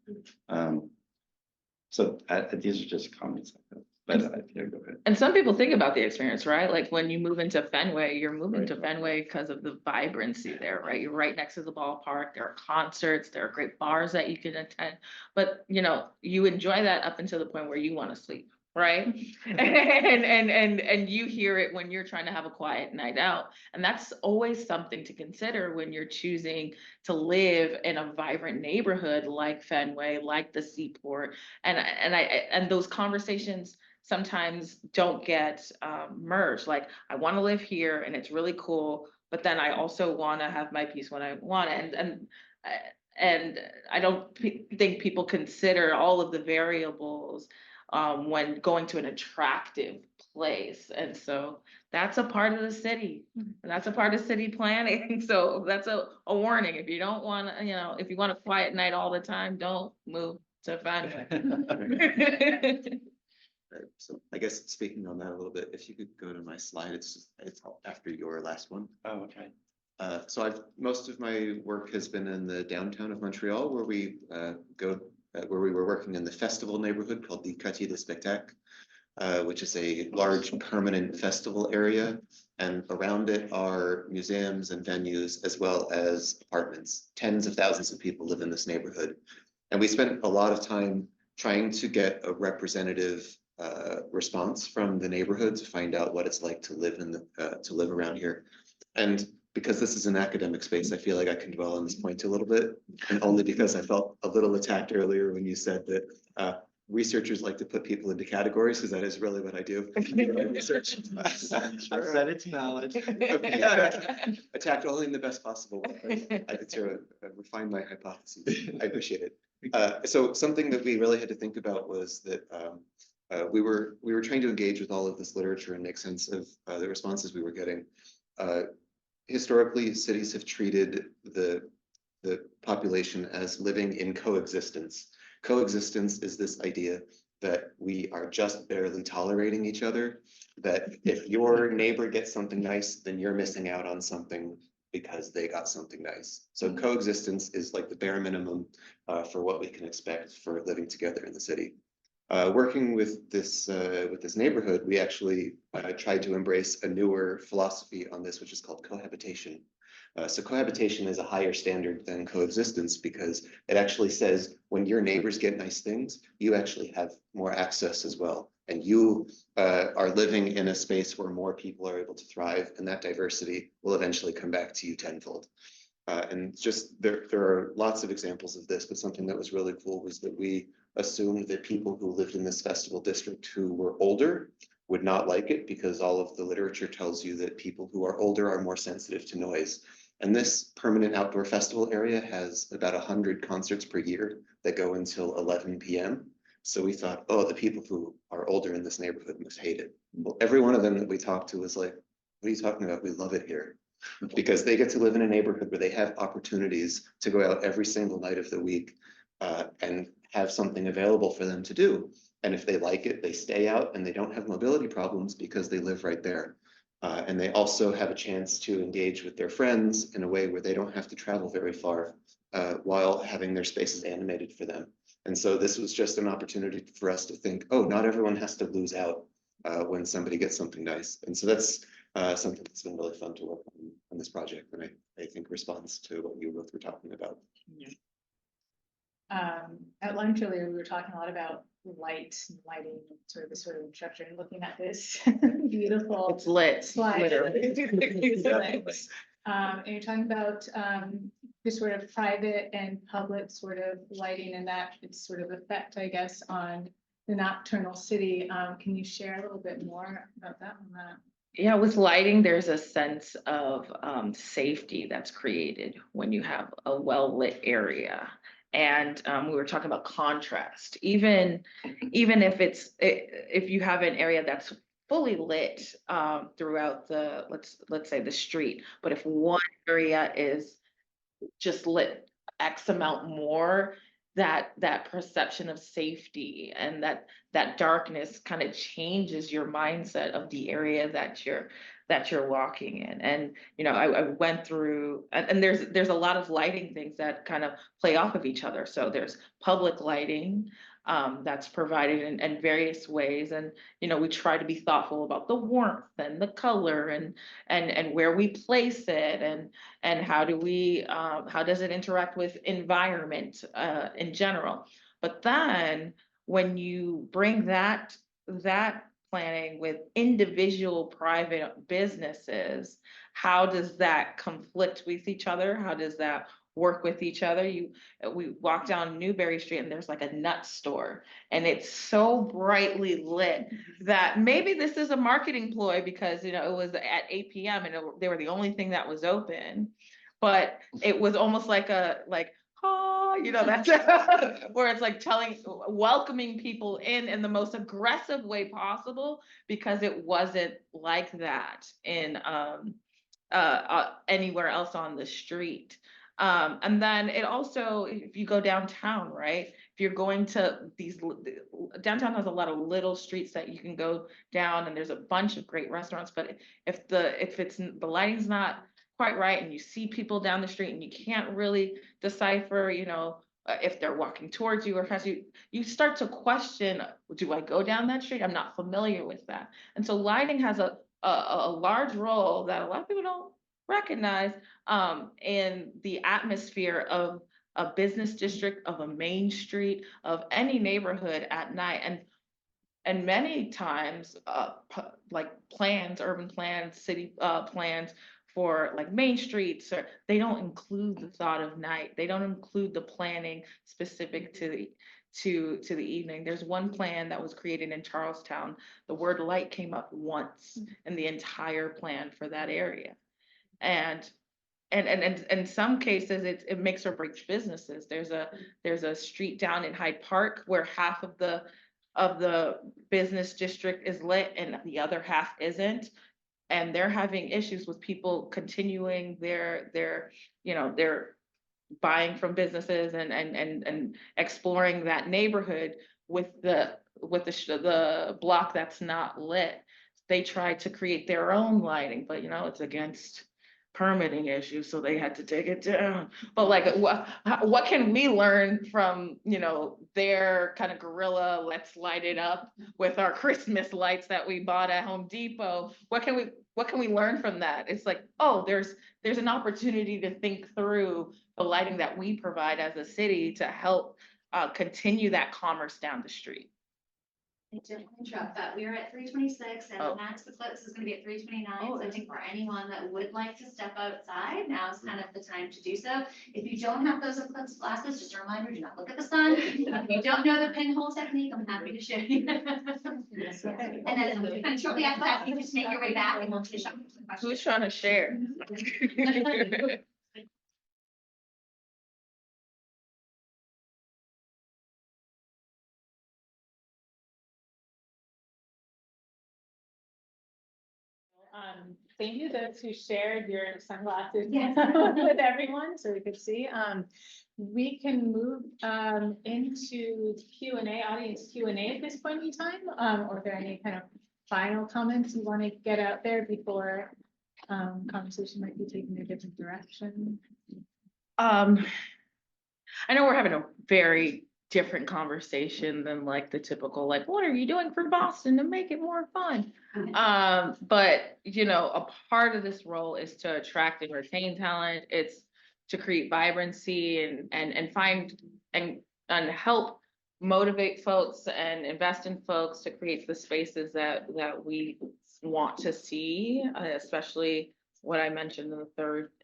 So these are just comments like that. But yeah, go ahead. And some people think about the experience, right? Like when you move into Fenway, you're moving Right. to Fenway because of the vibrancy there, right? You're right next to the ballpark. There are concerts, there are great bars that you can attend. But you know, you enjoy that up until the point where you want to sleep, right? and you hear it when you're trying to have a quiet night out. And that's always something to consider when you're choosing to live in a vibrant neighborhood like Fenway, like the Seaport. And those conversations sometimes don't get merged. Like, I want to live here and it's really cool, but then I also want to have my peace when I want it. And I don't think people consider all of the variables when going to an attractive place. And so that's a part of the city. And that's a part of city planning. So that's a warning. If you don't want to, you know, if you want a quiet night all the time, don't move to Fenway. So I guess speaking on that a little bit, if you could go to my slide, it's after your last one. Oh, okay. So most of my work has been in the downtown of Montreal, where we where we were working in the festival neighborhood called the Quartier des Spectacles, which is a large permanent festival area. And around it are museums and venues, as well as apartments. Tens of thousands of people live in this neighborhood. And we spent a lot of time trying to get a representative response from the neighborhood to find out what it's like to live to live around here. And because this is an academic space, I feel like I can dwell on this point a little bit, and only because I felt a little attacked earlier when you said that researchers like to put people into categories, because that is really what I do. Research. I said it's valid. Okay. Attacked only in the best possible way. I could refine my hypotheses. I appreciate it. So something that we really had to think about was that we were trying to engage with all of this literature and make sense of the responses we were getting. Historically, cities have treated the population as living in coexistence. Coexistence is this idea that we are just barely tolerating each other, that if your neighbor gets something nice, then you're missing out on something because they got something nice. So coexistence is like the bare minimum for what we can expect for living together in the city. Working with this neighborhood, we actually tried to embrace a newer philosophy on this, which is called cohabitation. So cohabitation is a higher standard than coexistence because it actually says when your neighbors get nice things, you actually have more access as well. And you are living in a space where more people are able to thrive, and that diversity will eventually come back to you tenfold. And just there are lots of examples of this, but something that was really cool was that we assumed that people who lived in this festival district who were older would not like it because all of the literature tells you that people who are older are more sensitive to noise. And this permanent outdoor festival area has about 100 concerts per year that go until 11 p.m. So we thought, oh, the people who are older in this neighborhood must hate it. Well, every one of them that we talked to was like, what are you talking about? We love it here. Because they get to live in a neighborhood where they have opportunities to go out every single night of the week and have something available for them to do. And if they like it, they stay out and they don't have mobility problems because they live right there. And they also have a chance to engage with their friends in a way where they don't have to travel very far while having their spaces animated for them. And so this was just an opportunity for us to think, oh, not everyone has to lose out when somebody gets something nice. And so that's something that's been really fun to work on this project. And I think responds to what you both were talking about. At lunch earlier, we were talking a lot about lighting, sort of the sort of instruction, looking at this beautiful It's lit, slide. literally. And you're talking about the sort of private and public sort of lighting and that its sort of effect, I guess, on the nocturnal city. Can you share a little bit more about that one? Yeah, with lighting, there's a sense of safety that's created when you have a well-lit area. And we were talking about contrast, even if you have an area that's fully lit throughout the, let's say the street, but if one area is just lit X amount more, that perception of safety and that darkness kind of changes your mindset of the area that you're walking in. And you know, I went through, and there's a lot of lighting things that kind of play off of each other. So there's public lighting that's provided in various ways, and you know, we try to be thoughtful about the warmth and the color and where we place it, and how does it interact with environment in general. But then when you bring that planning with individual private businesses, how does that conflict with each other? How does that work with each other? We walk down Newberry Street and there's like a nut store and it's so brightly lit that maybe this is a marketing ploy because, you know, it was at 8 p.m. and they were the only thing that was open, but it was almost like you know, that's where it's like welcoming people in the most aggressive way possible, because it wasn't like that in anywhere else on the street. And then it also, if you go downtown, right? If you're going to downtown has a lot of little streets that you can go down, and there's a bunch of great restaurants. But if the lighting's not quite right, and you see people down the street, and you can't really decipher, you know, if they're walking towards you or past you, you start to question: do I go down that street? I'm not familiar with that. And so lighting has a large role that a lot of people don't recognize in the atmosphere of a business district, of a main street, of any neighborhood at night. And many times like urban plans, city plans for like main streets, or they don't include the thought of night. They don't include the planning specific to the evening. There's one plan that was created in Charlestown. The word light came up once in the entire plan for that area. And in some cases it makes or breaks businesses. There's a street down in Hyde Park where half of the business district is lit and the other half isn't. And they're having issues with people continuing their buying from businesses and exploring that neighborhood with the block that's not lit. They tried to create their own lighting, but you know, it's against permitting issues, so they had to take it down. But like, what can we learn from, you know, their kind of guerrilla, let's light it up with our Christmas lights that we bought at Home Depot? What can we learn from that? It's like, oh, there's an opportunity to think through the lighting that we provide as a city to help continue that commerce down the street. I didn't interrupt, but we are at 3:26 and Oh. the next eclipse is going to be at 3:29. Oh, So I think for anyone that would like to step outside, now is kind of the time to do so. If you don't have those eclipse glasses, just a reminder, do not look at the sun. If you don't know the pinhole technique, I'm happy to show you. And then shortly after that, you just make your way back and we'll finish up with some questions. Who's trying to share? Thank you those who shared your sunglasses Yes. with everyone so we could see. We can move into Q&A, audience Q&A at this point in time, or if there are any kind of final comments you want to get out there before conversation might be taking a different direction. I know we're having a very different conversation than like the typical, like, what are you doing for Boston to make it more fun? But you know, a part of this role is to attract and retain talent. It's to create vibrancy and find and help motivate folks and invest in folks to create the spaces that we want to see, especially what I mentioned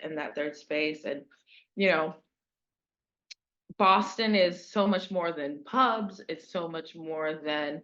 in that third space. And you know, Boston is so much more than pubs. It's so much more than,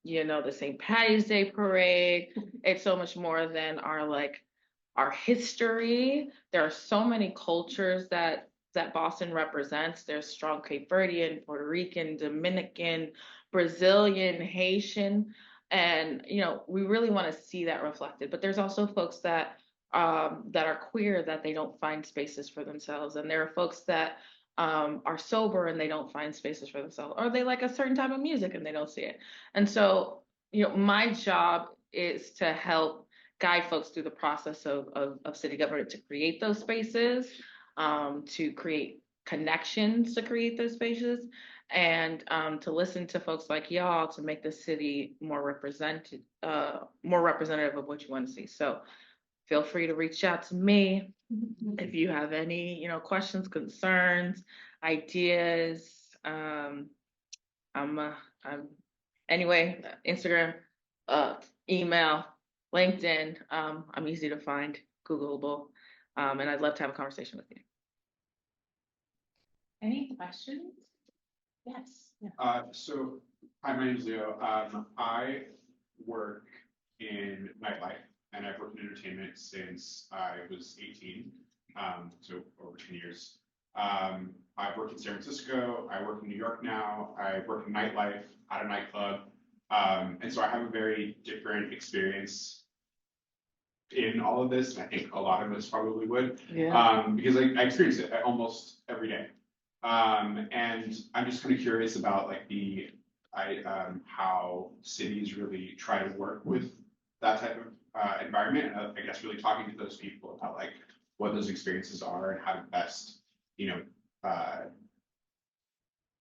you know, the St. Patty's Day parade. It's so much more than our history. There are so many cultures that Boston represents. There's strong Cape Verdean, Puerto Rican, Dominican, Brazilian, Haitian, and you know, we really want to see that reflected. But there's also folks that are queer, that they don't find spaces for themselves, and there are folks that are sober and they don't find spaces for themselves, or they like a certain type of music and they don't see it. And so, you know, my job is to help guide folks through the process of city government to create those spaces, to create connections to create those spaces, and to listen to folks like y'all to make the city more representative of what you want to see. So feel free to reach out to me if you have any, you know, questions, concerns, ideas. Anyway, Instagram, email, LinkedIn. I'm easy to find, Googleable, and I'd love to have a conversation with you. Any questions? Yes. Yeah. So, hi, my name is Leo. I work in nightlife, and I've worked in entertainment since I was 18, so over 10 years. I've worked in San Francisco, I work in New York now, I work in nightlife at a nightclub, and so I have a very different experience in all of this, and I think a lot of us probably would, because I experience it almost every day. And I'm just kind of curious about like how cities really try to work with that type of environment, and I guess really talking to those people about like what those experiences are and how to best, you know,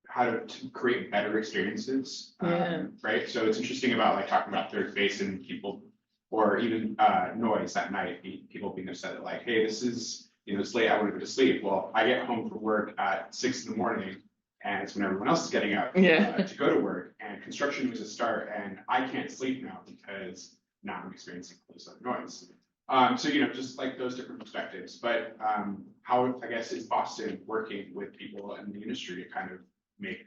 how to create better experiences, right? So it's interesting about like talking about third space and people, or even noise at night, people being upset at like, hey, this is, you know, it's late, I want to go to sleep. Well, I get home from work at 6 in the morning, and it's when everyone else is getting up to go to work, and construction was a start, and I can't sleep now because now I'm experiencing all this other noise. So, you know, just like those different perspectives, but how, I guess, is Boston working with people in the industry to kind of make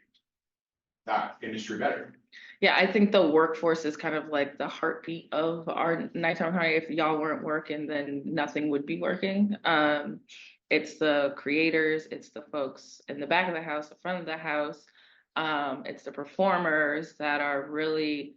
that industry better? Yeah, I think the workforce is kind of like the heartbeat of our nighttime party. If y'all weren't working, then nothing would be working. It's the creators, it's the folks in the back of the house, the front of the house. It's the performers that are really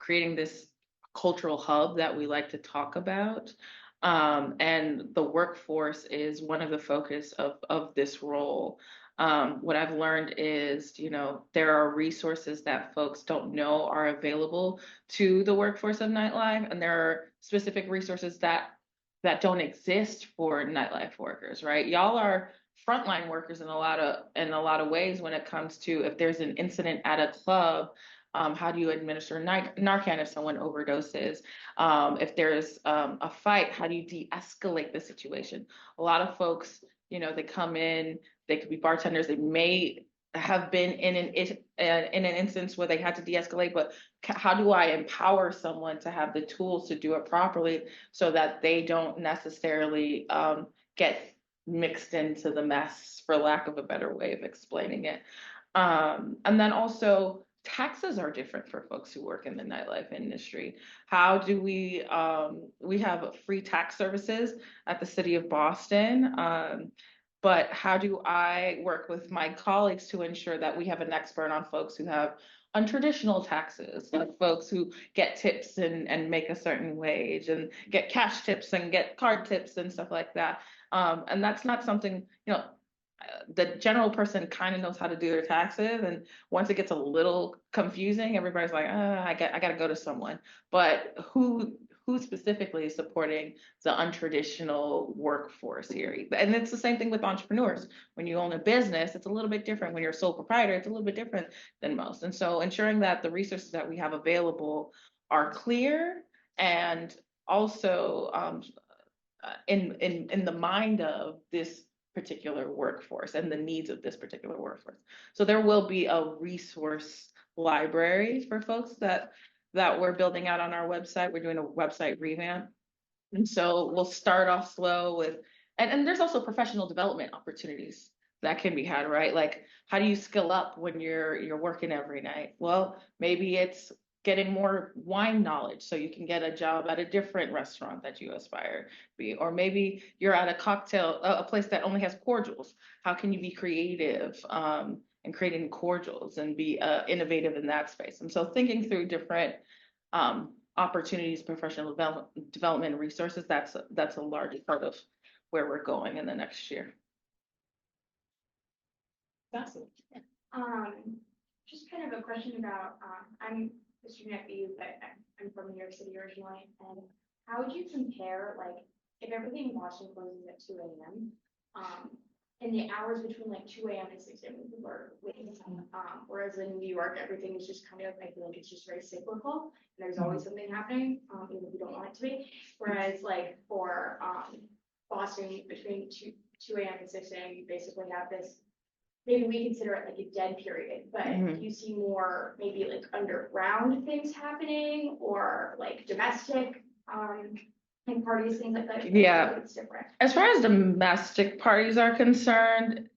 creating this cultural hub that we like to talk about. And the workforce is one of the focus of this role. What I've learned is, you know, there are resources that folks don't know are available to the workforce of nightlife, and there are specific resources that don't exist for nightlife workers, right? Y'all are frontline workers in a lot of ways when it comes to if there's an incident at a club. How do you administer Narcan if someone overdoses? If there's a fight, how do you de-escalate the situation? A lot of folks, you know, they come in, they could be bartenders, they may have been in an instance where they had to de-escalate, but how do I empower someone to have the tools to do it properly so that they don't necessarily get mixed into the mess, for lack of a better way of explaining it. And then also, taxes are different for folks who work in the nightlife industry. How do we have free tax services at the city of Boston, but how do I work with my colleagues to ensure that we have an expert on folks who have untraditional taxes, like folks who get tips and make a certain wage and get cash tips and get card tips and stuff like that. And that's not something, the general person kind of knows how to do their taxes. And once it gets a little confusing, everybody's like, I got to go to someone. But who specifically is supporting the untraditional workforce here? And it's the same thing with entrepreneurs. When you own a business, it's a little bit different. When you're a sole proprietor, it's a little bit different than most. And so ensuring that the resources that we have available are clear and also in the mind of this particular workforce and the needs of this particular workforce. So there will be a resource library for folks that we're building out on our website. We're doing a website revamp. And so we'll start off slow with, and there's also professional development opportunities that can be had, right? Like, how do you skill up when you're working every night? Well, maybe it's getting more wine knowledge so you can get a job at a different restaurant that you aspire to be. Or maybe you're at a place that only has cordials. How can you be creative and creating cordials and be innovative in that space? And so thinking through different opportunities, professional development resources, that's a large part of where we're going in the next year. Just kind of a question about, I'm a student at BU, but I'm from New York City originally, and how would you compare, like, if everything in Washington closes at 2 a.m., in the hours between like 2 a.m. and 6 a.m. people are waking up, whereas in New York, everything is just kind of, I feel like it's just very cyclical, and there's always something happening, even if you don't want it to be, whereas like for Boston, between 2 a.m. and 6 a.m., you basically have this, maybe we consider it like a dead period, but you see more maybe like underground things happening or like domestic like parties, things like that. Yeah. It's different. As far as domestic parties are concerned,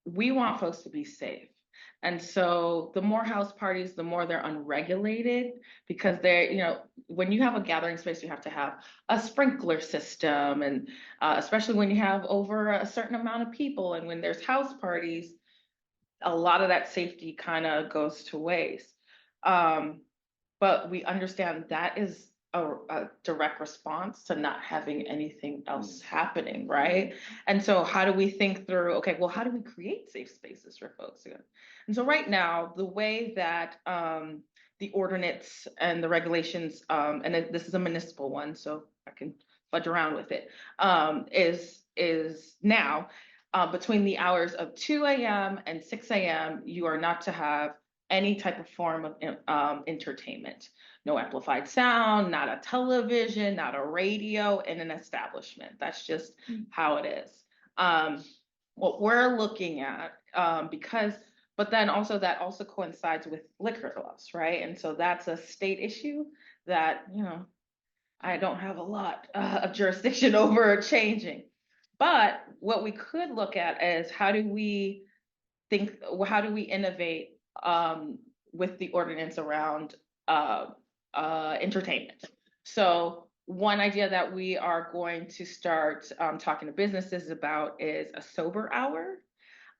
we want folks to be safe. And so the more house parties, the more they're unregulated, because they're, when you have a gathering space, you have to have a sprinkler system, and especially when you have over a certain amount of people. And when there's house parties, a lot of that safety kind of goes to waste. But we understand that is a direct response to not having anything else happening, right? And so how do we think through, okay, well, how do we create safe spaces for folks? And so right now, the way that the ordinance and the regulations, and this is a municipal one, so I can fudge around with it, is now between the hours of 2 a.m. and 6 a.m., you are not to have any type of form of entertainment. No amplified sound, not a television, not a radio in an establishment. That's just how it is. What we're looking at, but then also that also coincides with liquor laws, right? And so that's a state issue that, I don't have a lot of jurisdiction over changing. But what we could look at is how do we innovate with the ordinance around entertainment. So one idea that we are going to start talking to businesses about is a sober hour.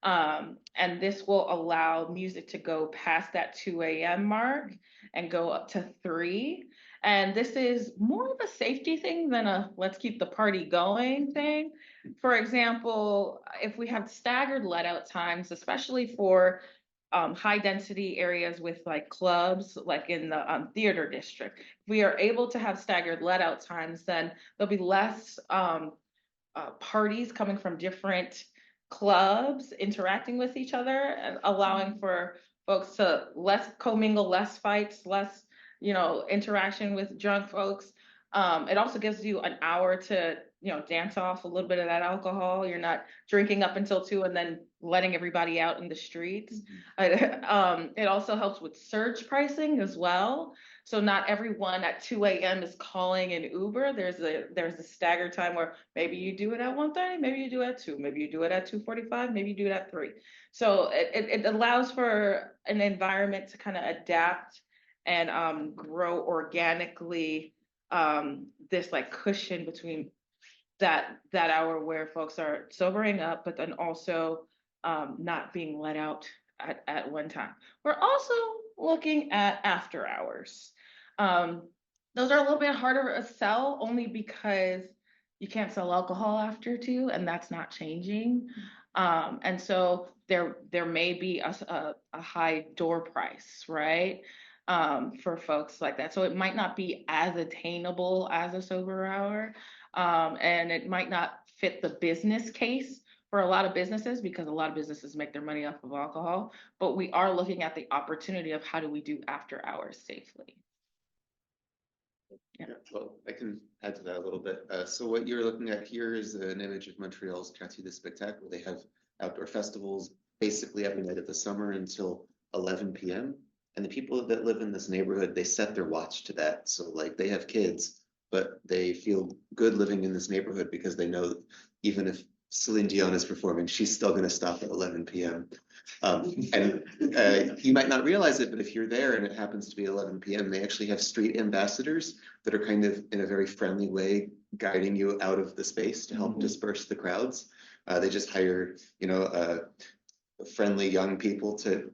And this will allow music to go past that 2 a.m. mark and go up to 3. And this is more of a safety thing than a let's keep the party going thing. For example, if we have staggered let out times, especially for high density areas with like clubs, like in the theater district, if we are able to have staggered let out times, then there'll be less parties coming from different clubs interacting with each other and allowing for folks to less commingle, less fights, less interaction with drunk folks. It also gives you an hour to dance off a little bit of that alcohol. You're not drinking up until 2 and then letting everybody out in the streets. It also helps with surge pricing as well. So not everyone at 2 a.m. is calling an Uber. There's a staggered time where maybe you do it at 1:30, maybe you do it at 2, maybe you do it at 2:45, maybe you do it at 3. So it allows for an environment to kind of adapt and grow organically, this like cushion between that hour where folks are sobering up, but then also not being let out at one time. We're also looking at after hours. Those are a little bit harder to sell only because you can't sell alcohol after 2, and that's not changing. And so there may be a high door price, right? For folks like that. So it might not be as attainable as a sober hour. And it might not fit the business case for a lot of businesses because a lot of businesses make their money off of alcohol. But we are looking at the opportunity of how do we do after hours safely. Yeah, well, I can add to that a little bit. So what you're looking at here is an image of Montreal's Quartier du Spectacle. They have outdoor festivals basically every night of the summer until 11 p.m. And the people that live in this neighborhood, they set their watch to that. So like they have kids, but they feel good living in this neighborhood because they know even if Celine Dion is performing, she's still going to stop at 11 p.m. And you might not realize it, but if you're there and it happens to be 11 p.m., they actually have street ambassadors that are kind of in a very friendly way guiding you out of the space to help disperse the crowds. They just hire, friendly young people to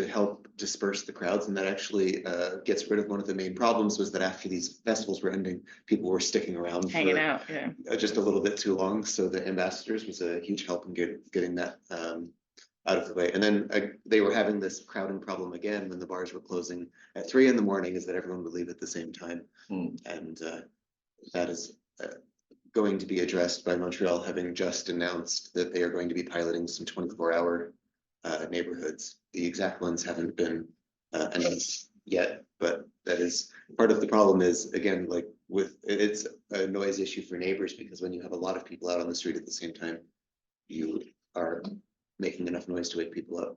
help disperse the crowds, and that actually gets rid of one of the main problems was that after these festivals were ending, people were sticking around Hanging for out, yeah. Just a little bit too long. So the ambassadors was a huge help in getting that out of the way. And then they were having this crowding problem again when the bars were closing at 3 in the morning, is that everyone would leave at the same time. And that is going to be addressed by Montreal having just announced that they are going to be piloting some 24-hour neighborhoods. The exact ones haven't been announced yet, but that is part of the problem is, again, like it's a noise issue for neighbors because when you have a lot of people out on the street at the same time, you are making enough noise to wake people up.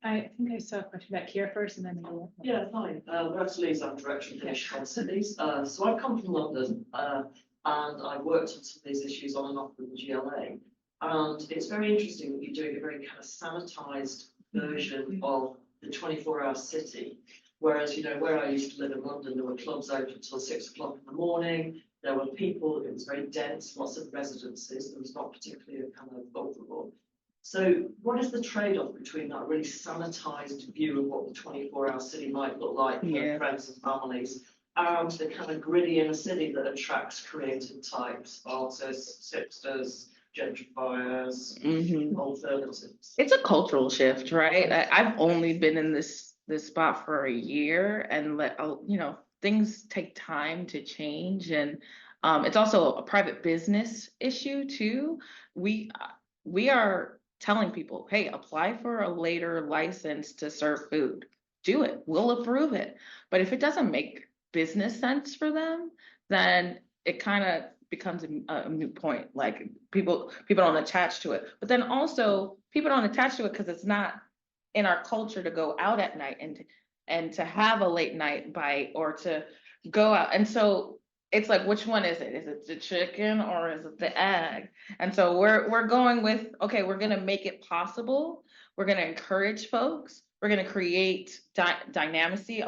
I think I saw a question back here first and then. Yeah, fine. Leslie's, I'm Director of the Initiative on Cities. So I come from London and I've worked on some of these issues on and off with the GLA. And it's very interesting that you're doing a very kind of sanitized version of the 24-hour city. Whereas, where I used to live in London, there were clubs open until 6 o'clock in the morning. There were people, it was very dense, lots of residences. There was not particularly a kind of vulnerable. So what is the trade-off between that really sanitized view of what the 24-hour city might look like for friends and families and the kind of gritty inner city that attracts creative types, artists, hipsters, gentrifiers, alternatives? It's a cultural shift, right? I've only been in this spot for a year, and things take time to change, and it's also a private business issue too. We are telling people, hey, apply for a later license to serve food. Do it. We'll approve it. But if it doesn't make business sense for them, then it kind of becomes a moot point. Like people don't attach to it. But then also people don't attach to it because it's not in our culture to go out at night and to have a late night bite or to go out. And so it's like, which one is it? Is it the chicken or is it the egg? And so we're going with, okay, we're going to make it possible. We're going to encourage folks. We're going to create dynamicy.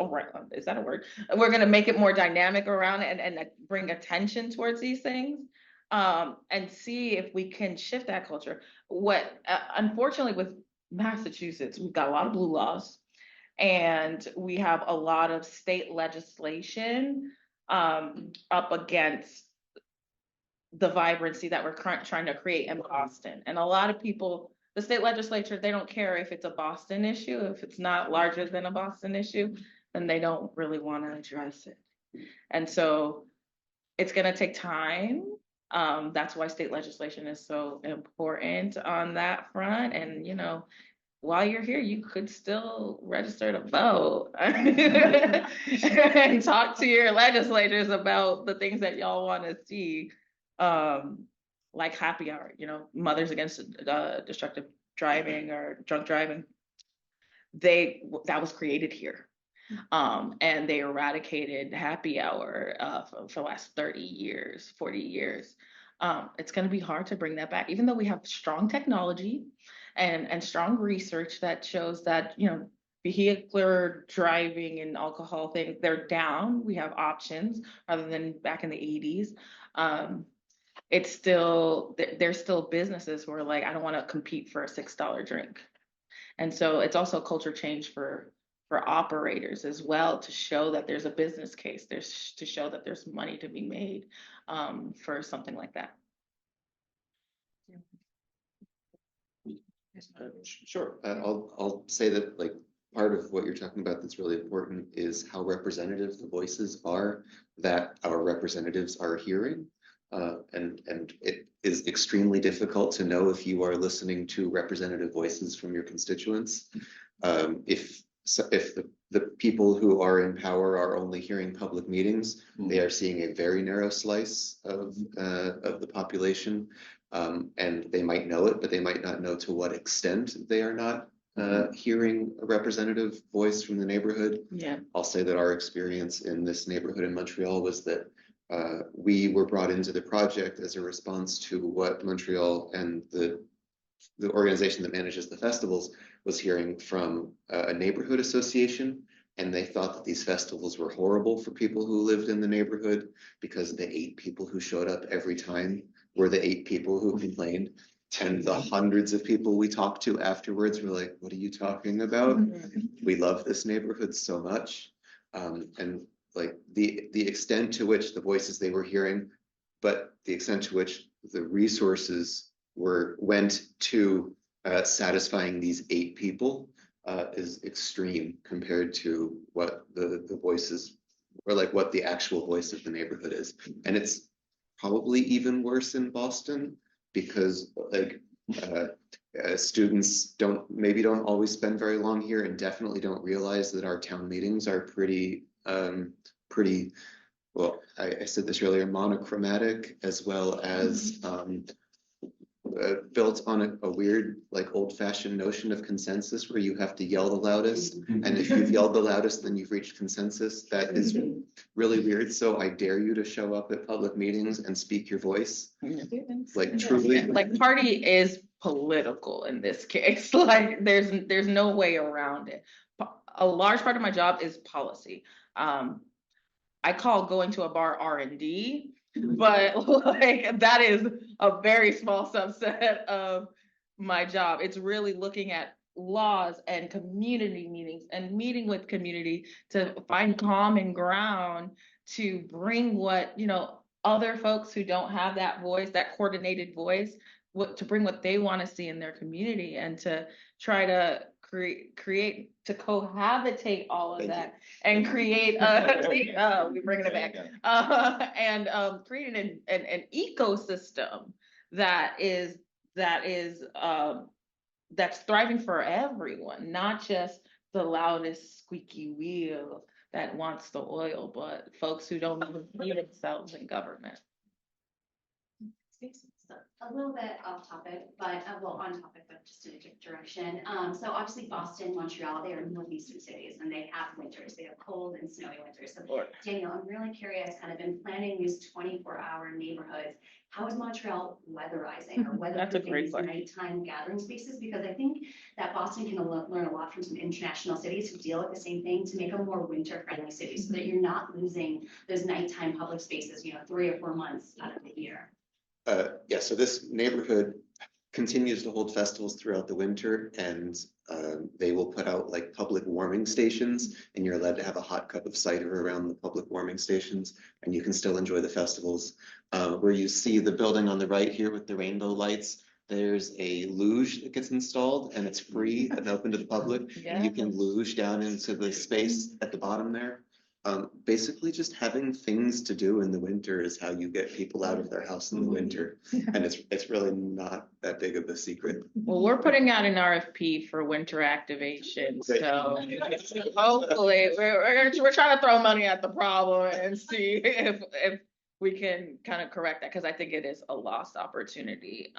Is that a word? We're going to make it more dynamic around it and bring attention towards these things and see if we can shift that culture. Unfortunately, with Massachusetts, we've got a lot of blue laws and we have a lot of state legislation up against the vibrancy that we're trying to create in Boston. And a lot of people, the state legislature, they don't care if it's a Boston issue. If it's not larger than a Boston issue, then they don't really want to address it. And so it's going to take time. That's why state legislation is so important on that front. And, while you're here, you could still register to vote and talk to your legislators about the things that y'all want to see, like happy hour, Mothers Against Destructive Driving or Drunk Driving. That was created here. And they eradicated happy hour for the last 30 years, 40 years. It's going to be hard to bring that back, even though we have strong technology and strong research that shows that, vehicular driving and alcohol things, they're down. We have options rather than back in the 80s. It's still, there's still businesses who are like, I don't want to compete for a $6 drink. And so it's also a culture change for operators as well, to show that there's a business case, to show that there's money to be made for something like that. Sure, I'll say that like part of what you're talking about that's really important is how representative the voices are that our representatives are hearing. And it is extremely difficult to know if you are listening to representative voices from your constituents. If the people who are in power are only hearing public meetings, they are seeing a very narrow slice of the population. And they might know it, but they might not know to what extent they are not hearing a representative voice from the neighborhood. Yeah. I'll say that our experience in this neighborhood in Montreal was that we were brought into the project as a response to what Montreal and the organization that manages the festivals was hearing from a neighborhood association. And they thought that these festivals were horrible for people who lived in the neighborhood because the 8 people who showed up every time were the 8 people who complained. And the hundreds of people we talked to afterwards were like, what are you talking about? We love this neighborhood so much. And like the extent to which the voices they were hearing, but the extent to which the resources went to satisfying these 8 people is extreme compared to what the voices, or like what the actual voice of the neighborhood is. And it's probably even worse in Boston because like students don't always spend very long here, and definitely don't realize that our town meetings are pretty well, I said this earlier, monochromatic, as well as built on a weird, like old-fashioned notion of consensus where you have to yell the loudest. And if you've yelled the loudest, then you've reached consensus. That is really weird. So I dare you to show up at public meetings and speak your voice. Like truly. Like party is political in this case. Like there's no way around it. A large part of my job is policy. I call going to a bar R&D, but like that is a very small subset of my job. It's really looking at laws and community meetings and meeting with community to find common ground to bring what, other folks who don't have that voice, that coordinated voice, to bring what they want to see in their community, and to try to create to cohabitate all of that and create we bringing it back and create an ecosystem that's thriving for everyone, not just the loudest squeaky wheel that wants the oil, but folks who don't even see themselves in government. A little bit off topic, but well, on topic, but just in a different direction. So obviously Boston, Montreal, they are northeastern cities and they have winters. They have cold and snowy winters. So Daniel, I'm really curious, kind of in planning these 24-hour neighborhoods, how is Montreal weatherizing or weatherproofing these nighttime gathering spaces? Because I think that Boston can learn a lot from some international cities who deal with the same thing to make a more winter-friendly city, so that you're not losing those nighttime public spaces, 3 or 4 months out of the year. Yeah, so this neighborhood continues to hold festivals throughout the winter, and they will put out like public warming stations, and you're allowed to have a hot cup of cider around the public warming stations, and you can still enjoy the festivals. Where you see the building on the right here with the rainbow lights, there's a luge that gets installed, and it's free and open to the public. Yeah. And you can luge down into the space at the bottom there. Basically just having things to do in the winter is how you get people out of their house in the winter. And it's really not that big of a secret. Well, we're putting out an RFP for winter activation, so hopefully we're trying to throw money at the problem and see if we can kind of correct that, because I think it is a lost opportunity.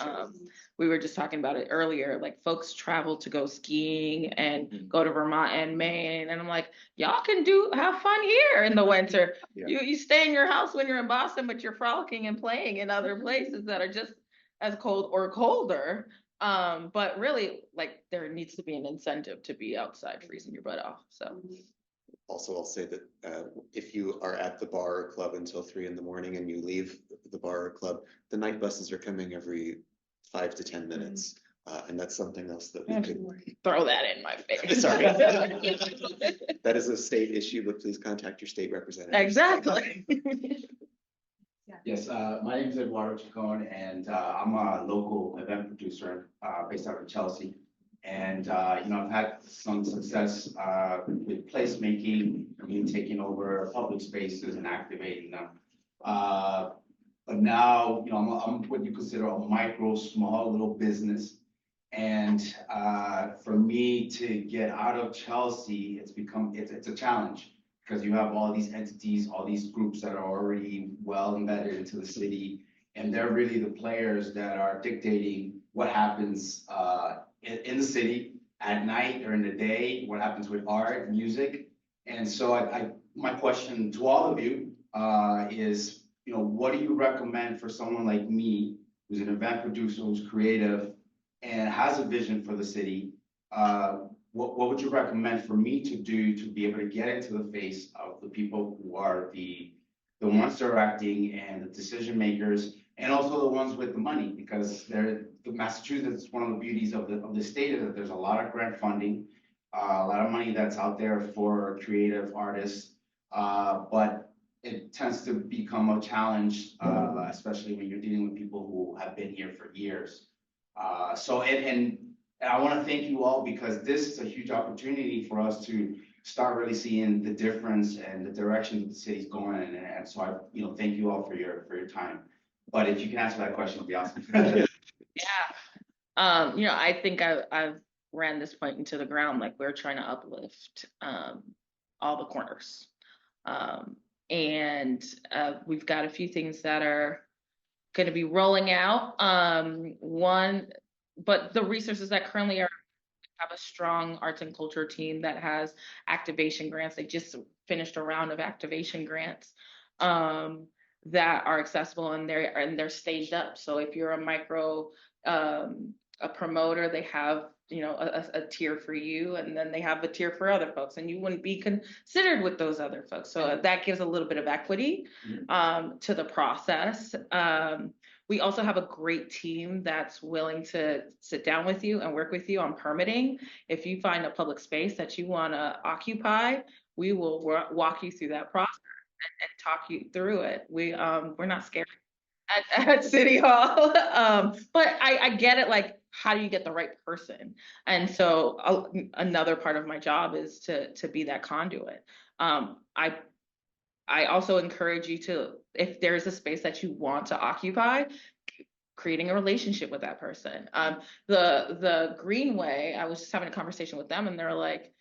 We were just talking about it earlier, like folks travel to go skiing and go to Vermont and Maine, and I'm like, y'all can have fun here in the winter. Yeah. You stay in your house when you're in Boston, but you're frolicking and playing in other places that are just as cold or colder. But really, like, there needs to be an incentive to be outside freezing your butt off. So. Also, I'll say that if you are at the bar or club until 3 in the morning and you leave the bar or club, the night buses are coming every 5 to 10 minutes. And that's something else that we could. Throw that in my face. Sorry. That is a state issue, but please contact your state representative. Exactly. Yes, my name is Eduardo Chacon, and I'm a local event producer based out of Chelsea. And I've had some success with placemaking, taking over public spaces and activating them. But now, I'm what you consider a micro, small little business. And for me to get out of Chelsea, it's a challenge, because you have all these entities, all these groups that are already well embedded into the city, and they're really the players that are dictating what happens in the city at night or in the day, what happens with art, music. And so my question to all of you is, what do you recommend for someone like me, who's an event producer, who's creative, and has a vision for the city? What would you recommend for me to do to be able to get into the face of the people who are the ones directing and the decision makers, and also the ones with the money? Because Massachusetts, one of the beauties of the state is that there's a lot of grant funding, a lot of money that's out there for creative artists, but it tends to become a challenge, especially when you're dealing with people who have been here for years. And I want to thank you all, because this is a huge opportunity for us to start really seeing the difference and the direction that the city's going in. And so thank you all for your time. But if you can answer that question, it'll be awesome. Yeah. I think I've ran this point into the ground. Like, we're trying to uplift all the corners. And we've got a few things that are going to be rolling out. But the resources that currently have a strong arts and culture team that has activation grants. They just finished a round of activation grants that are accessible, and they're staged up. So if you're a promoter, they have a tier for you, and then they have a tier for other folks, and you wouldn't be considered with those other folks. So that gives a little bit of equity to the process. We also have a great team that's willing to sit down with you and work with you on permitting. If you find a public space that you want to occupy, we will walk you through that process and talk you through it. We're not scared at City Hall, but I get it. Like, how do you get the right person? And so another part of my job is to be that conduit. I also encourage you to, if there's a space that you want to occupy, creating a relationship with that person. The Greenway, I was just having a conversation with them, and they're like,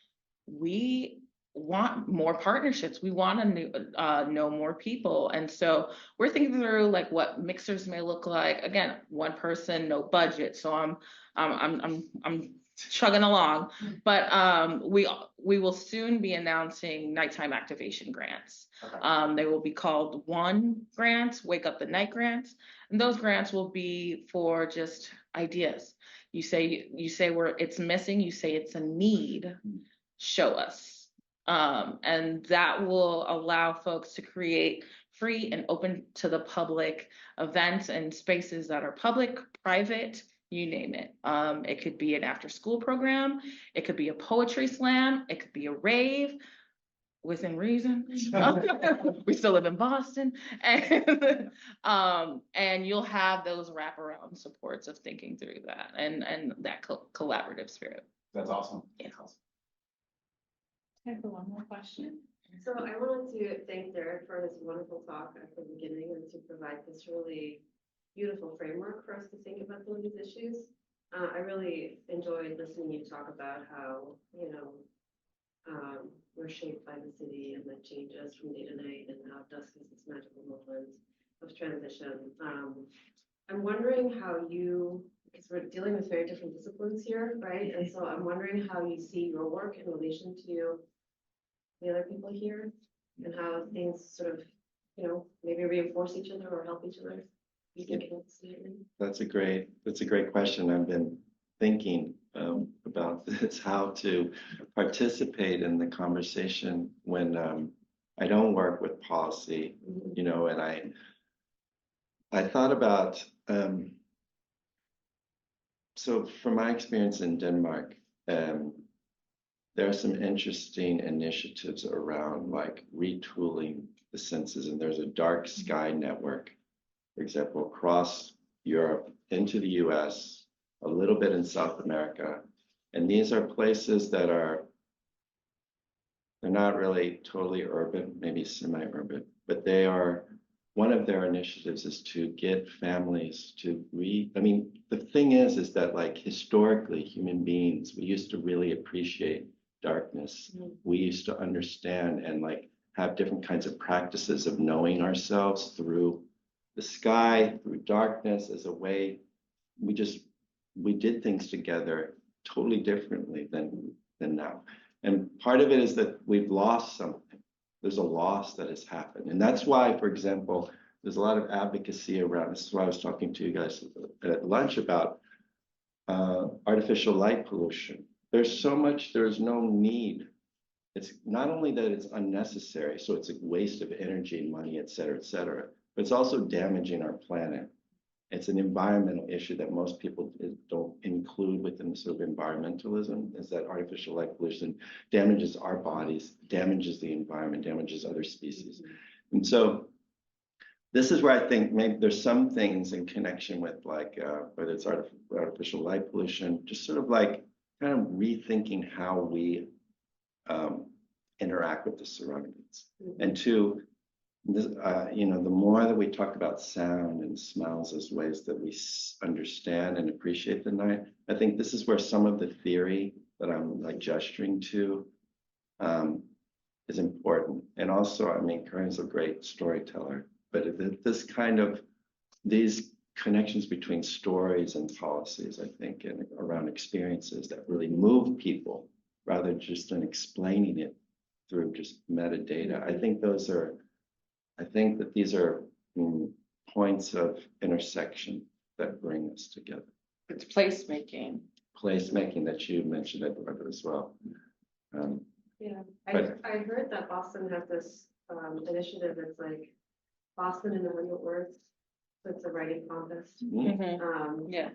we want more partnerships. We want to know more people. And so we're thinking through like what mixers may look like. Again, one person, no budget. So I'm chugging along, but we will soon be announcing nighttime activation grants. Okay. They will be called One grants, Wake Up the Night grants, and those grants will be for just ideas. You say where it's missing, you say it's a need, show us, and that will allow folks to create free and open to the public events and spaces that are public, private, you name it. It could be an after-school program. It could be a poetry slam. It could be a rave, within reason. We still live in Boston, and you'll have those wraparound supports of thinking through that and that collaborative spirit. That's awesome. Yeah. Time for one more question. So I wanted to thank Derek for his wonderful talk at the beginning, and to provide this really beautiful framework for us to think about some of these issues. I really enjoyed listening you talk about how, we're shaped by the city and that changes from day to night, and how dusk is this magical moment of transition. I'm wondering how because we're dealing with very different disciplines here, right? And so I'm wondering how you see your work in relation to the other people here, and how things sort of, maybe reinforce each other or help each other. That's a great question. I've been thinking about this, how to participate in the conversation when I don't work with policy, and I thought about so from my experience in Denmark, there are some interesting initiatives around like retooling the senses, and there's a dark sky network, for example, across Europe into the US, a little bit in South America. And these are places that they're not really totally urban, maybe semi-urban, but they are, one of their initiatives is to get families to I mean, the thing is that like historically human beings, we used to really appreciate darkness. We used to understand and like have different kinds of practices of knowing ourselves through the sky, through darkness as a way, we did things together totally differently than now. And part of it is that we've lost something. There's a loss that has happened. And that's why, for example, there's a lot of advocacy around, this is why I was talking to you guys at lunch about artificial light pollution. There's no need. It's not only that it's unnecessary, so it's a waste of energy and money, et cetera, but it's also damaging our planet. It's an environmental issue that most people don't include within the sort of environmentalism, is that artificial light pollution damages our bodies, damages the environment, damages other species. And so this is where I think maybe there's some things in connection with like, whether it's artificial light pollution, just sort of like kind of rethinking how we interact with the surroundings. And two, you know, the more that we talk about sound and smells as ways that we understand and appreciate the night, I think this is where some of the theory that I'm like gesturing to is important. And also, I mean, Corinne's a great storyteller, but this kind of, these connections between stories and policies, I think, and around experiences that really move people rather than just in explaining it through just metadata. I think that these are points of intersection that bring us together. It's placemaking. Placemaking that you mentioned, Eduardo, as well. Yeah, But- I heard that Boston has this initiative that's like Boston in 100 words. So it's a writing contest. Yeah.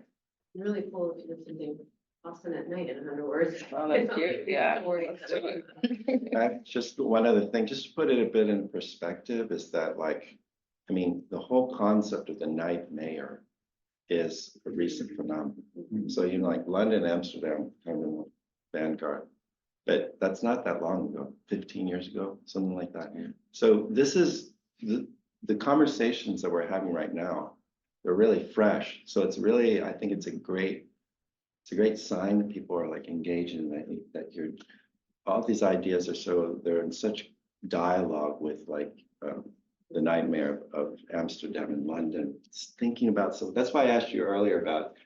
Really cool if you're thinking Boston at night in 100 words. Oh, that's cute. Yeah. Just one other thing, just to put it a bit in perspective, is that like, I mean, the whole concept of the night mayor is a recent phenomenon. So, you know, like London, Amsterdam, kind of in the vanguard, but that's not that long ago, 15 years ago, something like that. So this is the conversations that we're having right now, they're really fresh. So it's really, I think it's a great sign that people are like engaging, that you're, all these ideas are they're in such dialogue with like the nightmare of Amsterdam and London, thinking about, so that's why I asked you earlier about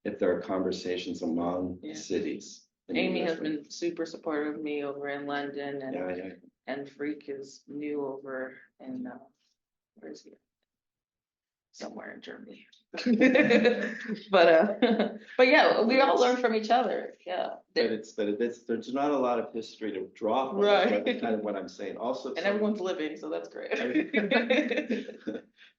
if there are conversations among cities. Amy has been super supportive of me over in London, and and Freak is new over in where is he? Somewhere in Germany. But yeah, we all learn from each other. Yeah. There's not a lot of history to draw from. Right. That's kind of what I'm saying. Also, And everyone's living, so that's great.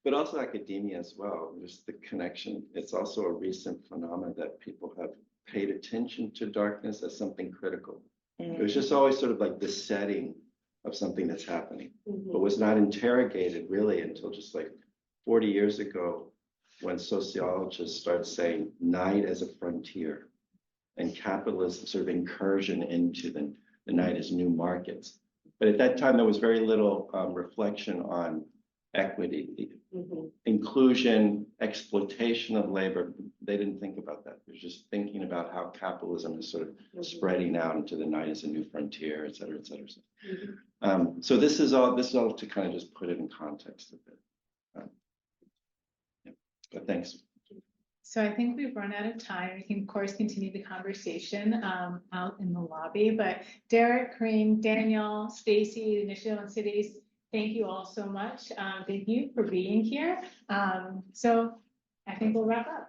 but also academia as well. There's the connection. It's also a recent phenomenon that people have paid attention to darkness as something critical. It was just always sort of like the setting of something that's happening, but was not interrogated really until just like 40 years ago, when sociologists started saying night as a frontier and capitalism sort of incursion into the night as new markets. But at that time, there was very little reflection on equity, inclusion, exploitation of labor. They didn't think about that. They're just thinking about how capitalism is sort of spreading out into the night as a new frontier, et cetera, et cetera. So this is all to kind of just put it in context a bit. But thanks. So I think we've run out of time. We can, of course, continue the conversation out in the lobby. But Derek, Corinne, Daniel, Stacy, Initiative on Cities, thank you all so much. Thank you for being here. So I think we'll wrap up.